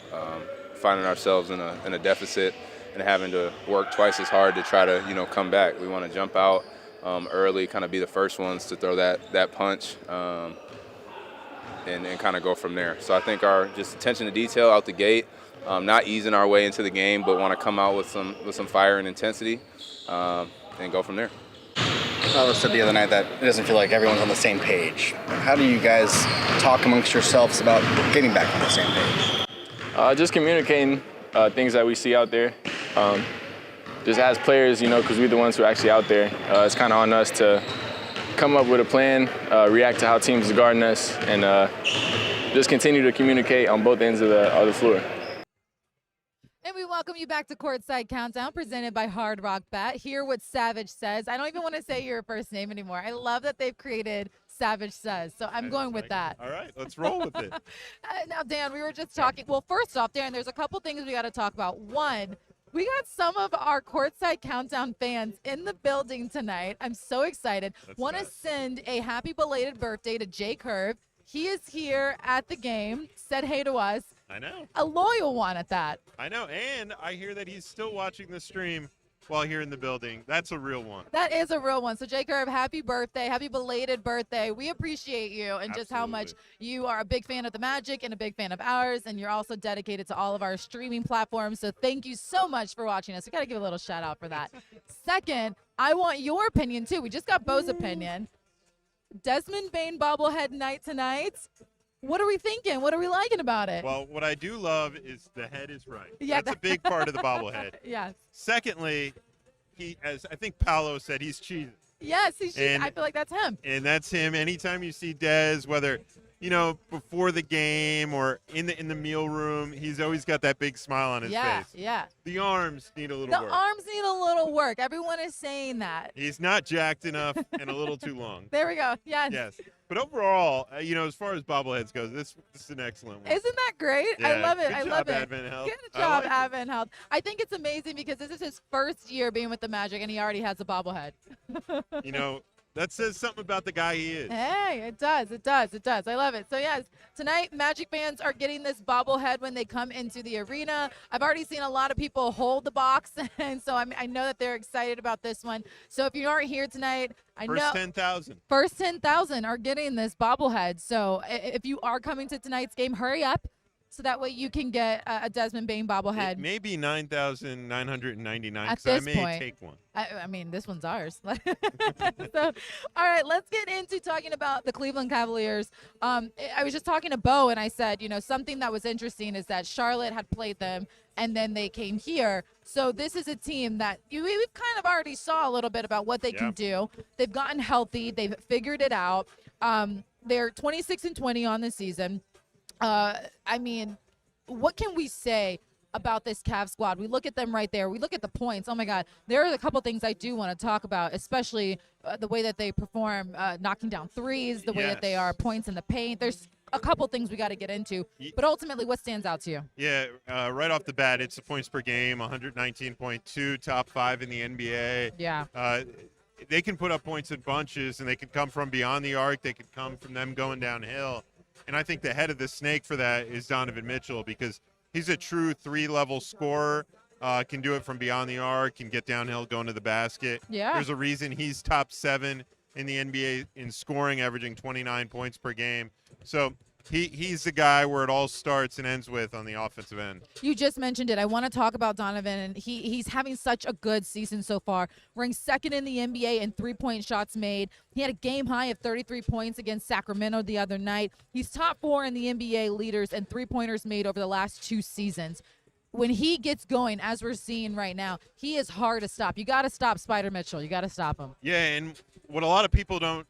finding ourselves in a deficit, and having to work twice as hard to try to, come back. We want to jump out early, kind of be the first ones to throw that punch, and kind of go from there. So I think our just attention to detail out the gate, not easing our way into the game, but want to come out with some fire and intensity, and go from there. I said the other night that it doesn't feel like everyone's on the same page. How do you guys talk amongst yourselves about getting back on the same page? Just communicating things that we see out there. Just as players, because we're the ones who are actually out there, it's kind of on us to come up with a plan, react to how teams are guarding us, and just continue to communicate on both ends of the floor. And we welcome you back to Courtside Countdown, presented by Hard Rock Bet. Hear what Savage says. I don't even want to say your first name anymore. I love that they've created Savage Says, so I'm going with that. All right, let's roll with it. Now, Dan, we were just talking. Well, first off, Dan, there's a couple things we got to talk about. One, we got some of our Courtside Countdown fans in the building tonight. I'm so excited. Want to send a happy belated birthday to Jake Herb. He is here at the game, said hey to us. I know. A loyal one at that. I know, and I hear that he's still watching the stream while here in the building. That's a real one. That is a real one. So, Jake Herb, happy birthday. Happy belated birthday. We appreciate you and just how much you are a big fan of the Magic and a big fan of ours, and you're also dedicated to all of our streaming platforms. So thank you so much for watching us. We got to give a little shout out for that. Second, I want your opinion, too. We just got Bo's opinion. Desmond Bane bobblehead night tonight. What are we thinking? What are we liking about it? Well, what I do love is the head is right. Yeah, that's a big part of the bobblehead. Yes. Secondly, as I think Paolo said, he's cheating. Yes, he's cheating. I feel like that's him. And that's him. Anytime you see Dez, whether before the game or in the meal room, he's always got that big smile on his face. Yeah. The arms need a little work. The arms need a little work. Everyone is saying that. He's not jacked enough and a little too long. There we go. Yes. Yes. But overall, as far as bobbleheads goes, this is an excellent one. Isn't that great? Yeah, I love it. good I job, love it. Advent Health. Good job, Advent Health. I think it's amazing because this is his first year being with the Magic, and he already has a bobblehead. That says something about the guy he is. Hey, it does. It does. It does. I love it. So, yes, tonight, Magic fans are getting this bobblehead when they come into the arena. I've already seen a lot of people hold the box, and so I know that they're excited about this one. So, if you aren't here tonight, I know. First 10,000. First 10,000 are getting this bobblehead. So, if you are coming to tonight's game, hurry up. So that way you can get a Desmond Bane bobblehead. It may be 9,999. At So I this may point, take one. I mean, this one's ours. So, all right, let's get into talking about the Cleveland Cavaliers. I was just talking to Bo, and I said, something that was interesting is that Charlotte had played them, and then they came here. So this is a team that we've kind of already saw a little bit about what they can do. They've gotten healthy. They've figured it out. They're 26-20 on the season. I mean, what can we say about this Cavs squad? We look at them right there. We look at the points. Oh, my God. There are a couple things I do want to talk about, especially the way that they perform knocking down threes, the way that they are points in the paint. There's a couple things we got to get into. But ultimately, what stands out to you? Yeah, right off the bat, it's the points per game, 119.2, top 5 in the NBA. Yeah. They can put up points in bunches, and they can come from beyond the arc. They can come from them going downhill. And I think the head of the snake for that is Donovan Mitchell, because he's a true three-level scorer, can do it from beyond the arc, can get downhill, going to the basket. Yeah. There's a reason he's top 7 in the NBA in scoring, averaging 29 points per game. So he's the guy where it all starts and ends with on the offensive end. You just mentioned it. I want to talk about Donovan, and he's having such a good season so far. Ranked second in the NBA in three-point shots made. He had a game high of 33 points against Sacramento the other night. He's top 4 in the NBA leaders and three-pointers made over the last 2 seasons. When he gets going, as we're seeing right now, he is hard to stop. You got to stop Spider Mitchell. You got to stop him. Yeah, and what a lot of people don't,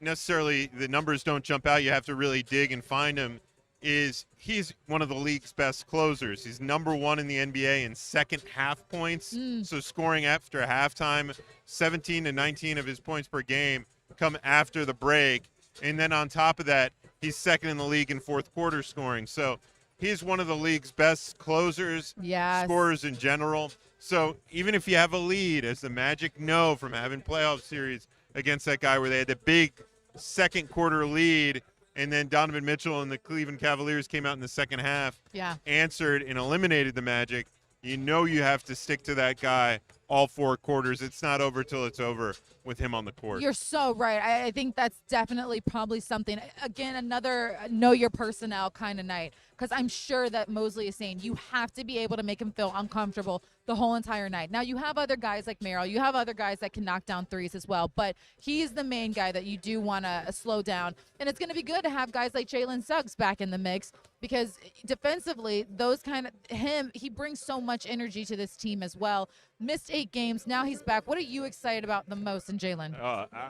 necessarily the numbers don't jump out. You have to really dig and find him. Is he's one of the league's best closers. He's number 1 in the NBA in second half points. So scoring after halftime, 17 to 19 of his points per game come after the break. And then on top of that, he's second in the league in fourth quarter scoring. So he's one of the league's best closers, scorers in general. So even if you have a lead, as the Magic know from having playoff series against that guy where they had the big second quarter lead, and then Donovan Mitchell and the Cleveland Cavaliers came out in the second half, answered and eliminated the Magic, You know you have to stick to that guy all 4 quarters. It's not over till it's over with him on the court. You're so right. I think that's definitely probably something. Again, another know your personnel kind of night, because I'm sure that Mosley is saying you have to be able to make him feel uncomfortable the whole entire night. Now, you have other guys like Merrill. You have other guys that can knock down threes as well, but he's the main guy that you do want to slow down. And it's going to be good to have guys like Jalen Suggs back in the mix, because defensively, those kind of he brings so much energy to this team as well. Missed 8 games. Now he's back. What are you excited about the most in Jalen?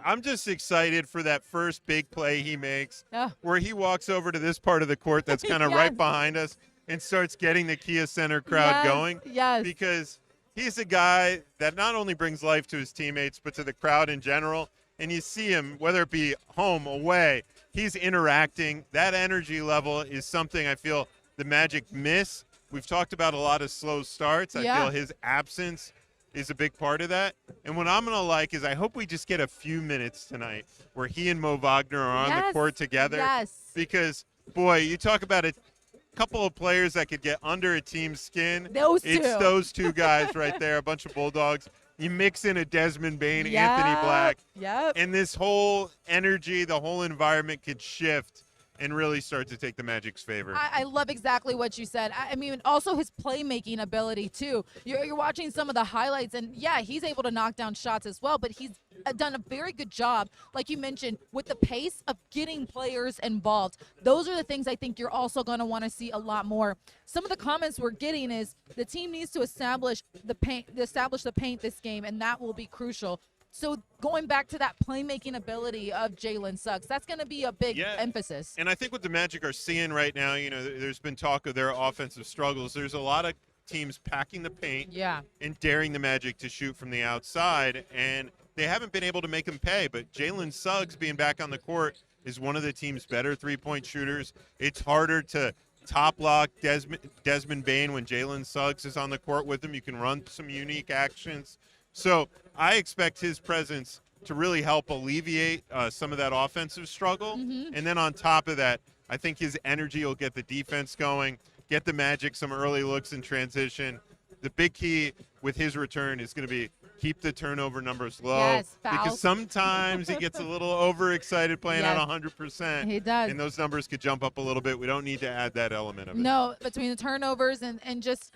I'm just excited for that first big play he makes, Oh. where he walks over to this part of the court that's kind of Yes. right behind us and starts getting the Kia Center crowd going. Yes. Because he's a guy that not only brings life to his teammates, but to the crowd in general. And you see him, whether it be home, away, he's interacting. That energy level is something I feel the Magic miss. We've talked about a lot of slow starts. I feel his absence is a big part of that. And what I'm going to like is I hope we just get a few minutes tonight where he and Mo Wagner are on the court together. Yes. Because, boy, you talk about a couple of players that could get under a team's skin. It's two. those 2 guys right there, a bunch of Bulldogs. You mix in a Desmond Bain, Yep. Anthony Black, Yep. and this whole energy, the whole environment could shift and really start to take the Magic's favor. I love exactly what you said. I mean, also his playmaking ability, too. You're watching some of the highlights, and, yeah, he's able to knock down shots as well, but he's done a very good job, like you mentioned, with the pace of getting players involved. Those are the things I think you're also going to want to see a lot more. Some of the comments we're getting is the team needs to establish the paint this game, and that will be crucial. So going back to that playmaking ability of Jalen Suggs, that's going to be a big emphasis. And I think what the Magic are seeing right now, there's been talk of their offensive struggles. There's a lot of teams packing the paint and daring the Magic to shoot from the outside, and they haven't been able to make them pay. But Jalen Suggs being back on the court is one of the team's better three-point shooters. It's harder to top lock Desmond Bain when Jalen Suggs is on the court with him. You can run some unique actions. So I expect his presence to really help alleviate some of that offensive struggle. And then on top of that, I think his energy will get the defense going, get the Magic some early looks in transition. The big key with his return is going to be keep the turnover numbers low. Yes, because fouls. Sometimes he gets a little overexcited playing at 100%. He does. And those numbers could jump up a little bit. We don't need to add that element of it. No, between the turnovers and just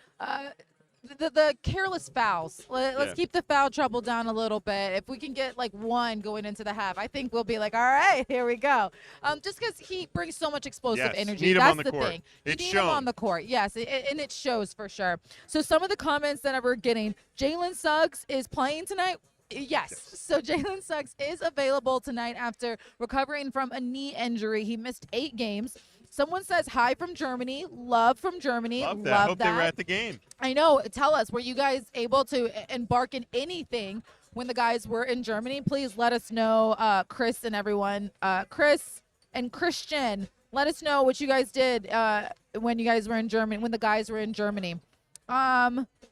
the careless fouls. Let's keep the foul trouble down a little bit. If we can get like 1 going into the half, I think we'll be like, all right, here we go. Just because he brings so much explosive energy. Need him That's on the court. thing. It's need shown. him on the court, yes, and it shows for sure. So some of the comments that we're getting, Jalen Suggs is playing tonight. Yes. So Jalen Suggs is available tonight after recovering from a knee injury. He missed 8 games. Someone says hi from Germany, love from Germany. Love that. Hope they were at the game. I know. Tell us, were you guys able to embark in anything when the guys were in Germany? Please let us know, Chris and everyone. Chris and Christian, let us know what you guys did when you guys were in Germany, when the guys were in Germany.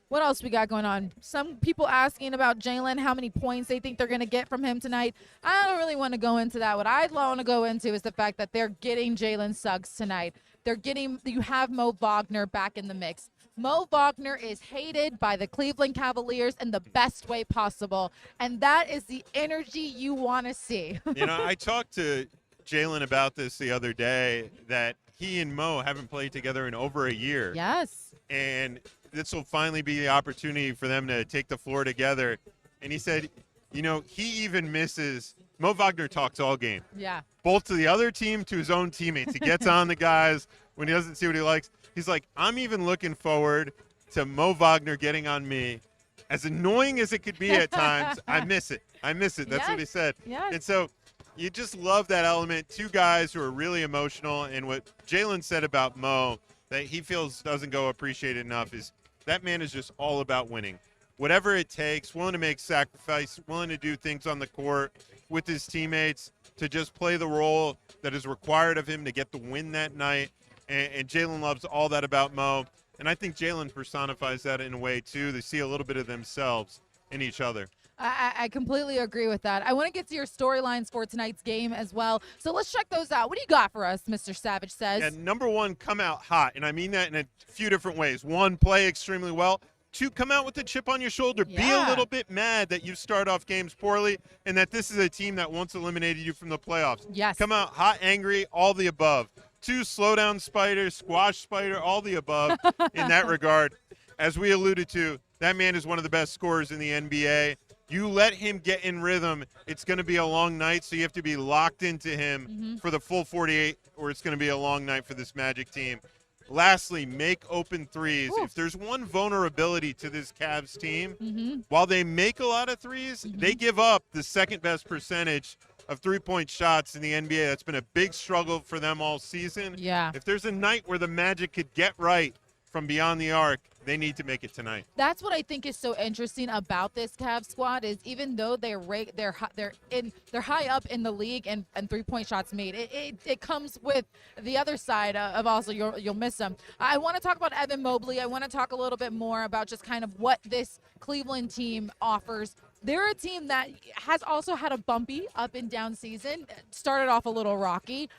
What else we got going on? Some people asking about Jalen, how many points they think they're going to get from him tonight. I don't really want to go into that. What I'd want to go into is the fact that they're getting Jalen Suggs tonight. You have Mo Wagner back in the mix. Mo Wagner is hated by the Cleveland Cavaliers in the best way possible, and that is the energy you want to see. I talked to Jalen about this the other day, that he and Mo haven't played together in over a year. Yes. And this will finally be the opportunity for them to take the floor together. And he said, he even misses – Mo Wagner talks all game. Yeah. Both to the other team, to his own teammates. He gets on the guys when he doesn't see what he likes. He's like, I'm even looking forward to Mo Wagner getting on me. As annoying as it could be at times, I miss it. That's what he said. Yes. And so you just love that element. 2 guys who are really emotional. And what Jalen said about Mo that he feels doesn't go appreciated enough is that man is just all about winning. Whatever it takes, willing to make sacrifice, willing to do things on the court with his teammates to just play the role that is required of him to get the win that night. And Jalen loves all that about Mo. And I think Jalen personifies that in a way, too. They see a little bit of themselves in each other. I completely agree with that. I want to get to your storylines for tonight's game as well. So let's check those out. What do you got for us, Mr. Savage says? And number 1, come out hot. And I mean that in a few different ways. 1, play extremely well. to come out with a chip on your shoulder. Be a Yeah. little bit mad that you start off games poorly and that this is a team that once eliminated you from the playoffs. Yes. Come out hot, angry, all the above. 2 slow down Spider, squash Spider, all the above in that regard. As we alluded to, that man is one of the best scorers in the NBA. You let him get in rhythm, it's going to be a long night, so you have to be locked into him for the full 48, or it's going to be a long night for this Magic team. Lastly, make open threes. If there's one vulnerability to this Cavs team, while they make a lot of threes, they give up the second best percentage of three-point shots in the NBA. That's been a big struggle for them all season. Yeah. If there's a night where the Magic could get right from beyond the arc, they need to make it tonight. That's what I think is so interesting about this Cavs squad is even though they're high up in the league and 3-point shots made, it comes with the other side of also you'll miss them. I want to talk about Evan Mobley. I want to talk a little bit more about just kind of what this Cleveland team offers. They're a team that has also had a bumpy up and down season. Started off a little rocky.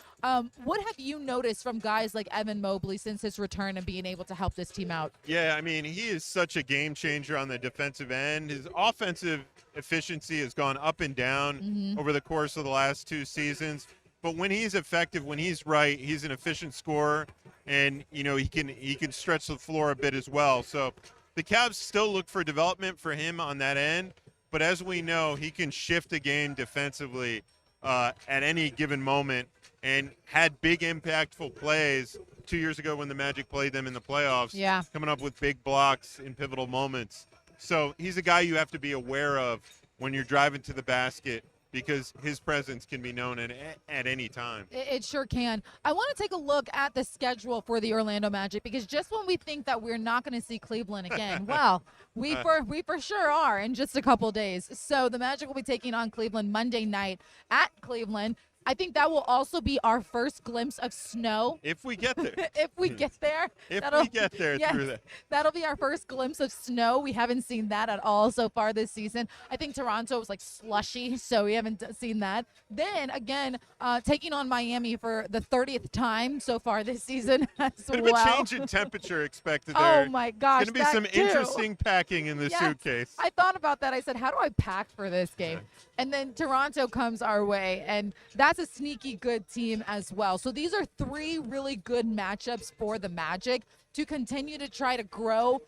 What have you noticed from guys like Evan Mobley since his return and being able to help this team out? Yeah, I mean, he is such a game changer on the defensive end. His offensive efficiency has gone up and down over the course of the last 2 seasons. But when he's effective, when he's right, he's an efficient scorer, and he can stretch the floor a bit as well. So the Cavs still look for development for him on that end. But as we know, he can shift a game defensively at any given moment, and had big impactful plays 2 years ago when the Magic played them in the playoffs, coming up with big blocks in pivotal moments. So he's a guy you have to be aware of when you're driving to the basket, because his presence can be known at any time. It sure can. I want to take a look at the schedule for the Orlando Magic, because just when we think that we're not going to see Cleveland again, well, we for sure are in just a couple days. So the Magic will be taking on Cleveland Monday night at Cleveland. I think that will also be our first glimpse of snow. If we get there. If we get there. If we get there through that. That'll be our first glimpse of snow. We haven't seen that at all so far this season. I think Toronto was like slushy, so we haven't seen that. Then, again, taking on Miami for the 30th time so far this season as Bit well. of a change in temperature expected there. Oh, my gosh. It's going to be some that too. interesting packing in the Yes. suitcase. I thought about that. I said, how do I pack for this game? And then Toronto comes our way, and that's a sneaky good team as well. So these are 3 really good matchups for the Magic to continue to try to grow,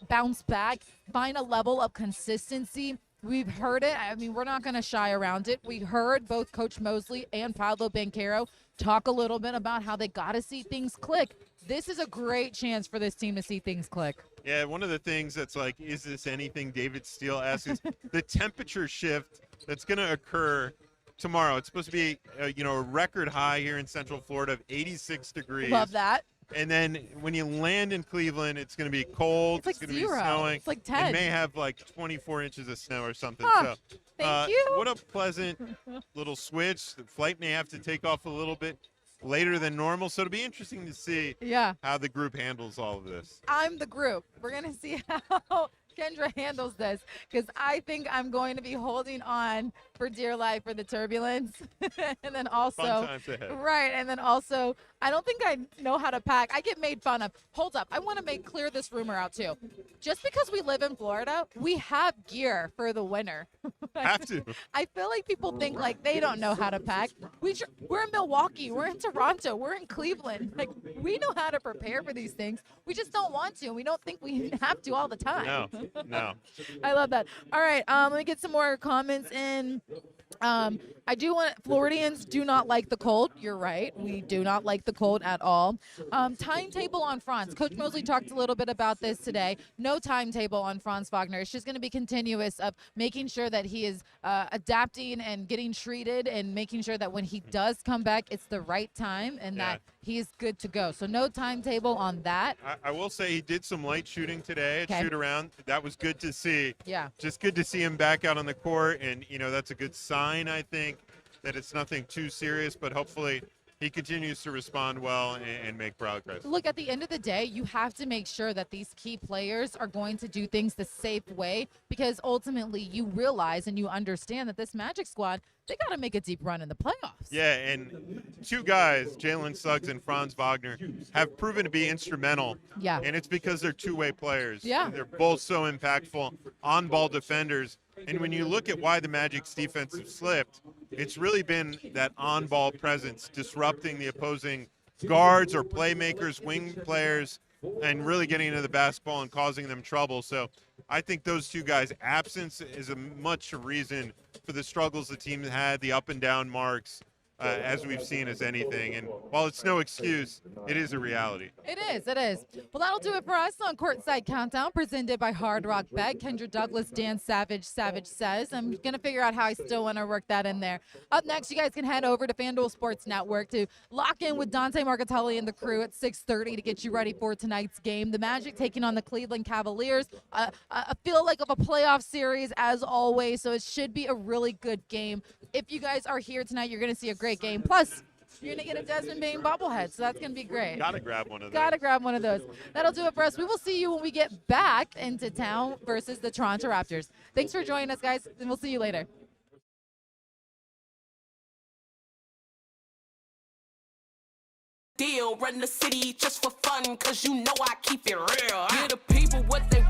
bounce back, find a level of consistency. We've heard it. I mean, we're not going to shy around it. We heard both Coach Mosley and Paolo Banchero talk a little bit about how they got to see things click. This is a great chance for this team to see things click. Yeah, one of the things that's like, is this anything David Steele asks is the temperature shift that's going to occur tomorrow. It's supposed to be, a record high here in Central Florida of 86 degrees. Love that. And then when you land in Cleveland, it's going to be cold. It's like going to be 0. snowing. It's like 10. It may have like 24 inches of snow or something. Huh. So, Thank you. What a pleasant little switch. The flight may have to take off a little bit later than normal. So it'll be interesting to see how the group handles all of this. I'm the group. We're going to see how Kendra handles this, because I think I'm going to be holding on for dear life for the turbulence. And then also, Fun times ahead. right. And then also, I don't think I know how to pack. I get made fun of. Hold up. I want to make clear this rumor out too. Just because we live in Florida, we have gear for the winter. Have to. I feel like people think like they don't know how to pack. We're in Milwaukee. We're in Toronto. We're in Cleveland. Like, we know how to prepare for these things. We just don't want to. And we don't think we have to all the time. No. I love that. All right, let me get some more comments in. I do want Floridians do not like the cold. You're right. We do not like the cold at all. Timetable on Franz. Coach Mosley talked a little bit about this today. No timetable on Franz Wagner. It's just going to be continuous of making sure that he is adapting and getting treated and making sure that when he does come back, it's the right time and that he is good to go. So no timetable on that. I will say he did some light shooting today at shoot around. That was good to see. Yeah. Just good to see him back out on the court. And, that's a good sign, I think, that it's nothing too serious. But hopefully he continues to respond well and make progress. Look, at the end of the day, you have to make sure that these key players are going to do things the safe way, because ultimately you realize and you understand that this Magic squad, they got to make a deep run in the playoffs. Yeah, and two guys, Jalen Suggs and Franz Wagner, have proven to be instrumental. Yeah. And it's because they're two-way players. Yeah. They're both so impactful, on-ball defenders. And when you look at why the Magic's defense have slipped, it's really been that on-ball presence, disrupting the opposing guards or playmakers, wing players, and really getting into the basketball and causing them trouble. So I think those two guys' absence is a much reason for the struggles the team had, the up and down marks, as we've seen as anything. And while it's no excuse, it is a reality. It is, it is. Well, that'll do it for us on Courtside Countdown, presented by Hard Rock Bet. Kendra Douglas, Dan Savage Says. I'm going to figure out how I still want to work that in there. Up next, you guys can head over to FanDuel Sports Network to lock in with Dante Marcatelli and the crew at 6:30 to get you ready for tonight's game. The Magic taking on the Cleveland Cavaliers. I feel like of a playoff series, as always, so it should be a really good game. If you guys are here tonight, you're going to see a great game. Plus, you're going to get a Desmond Bane bobblehead, so that's going to be great. Gotta grab one of those. Gotta grab one of those. That'll do it for us. We will see you when we get back into town versus the Toronto Raptors. Thanks for joining us, guys, and we'll see you later. Deal, run the city just for fun, cause you know I keep it real. Give the people what they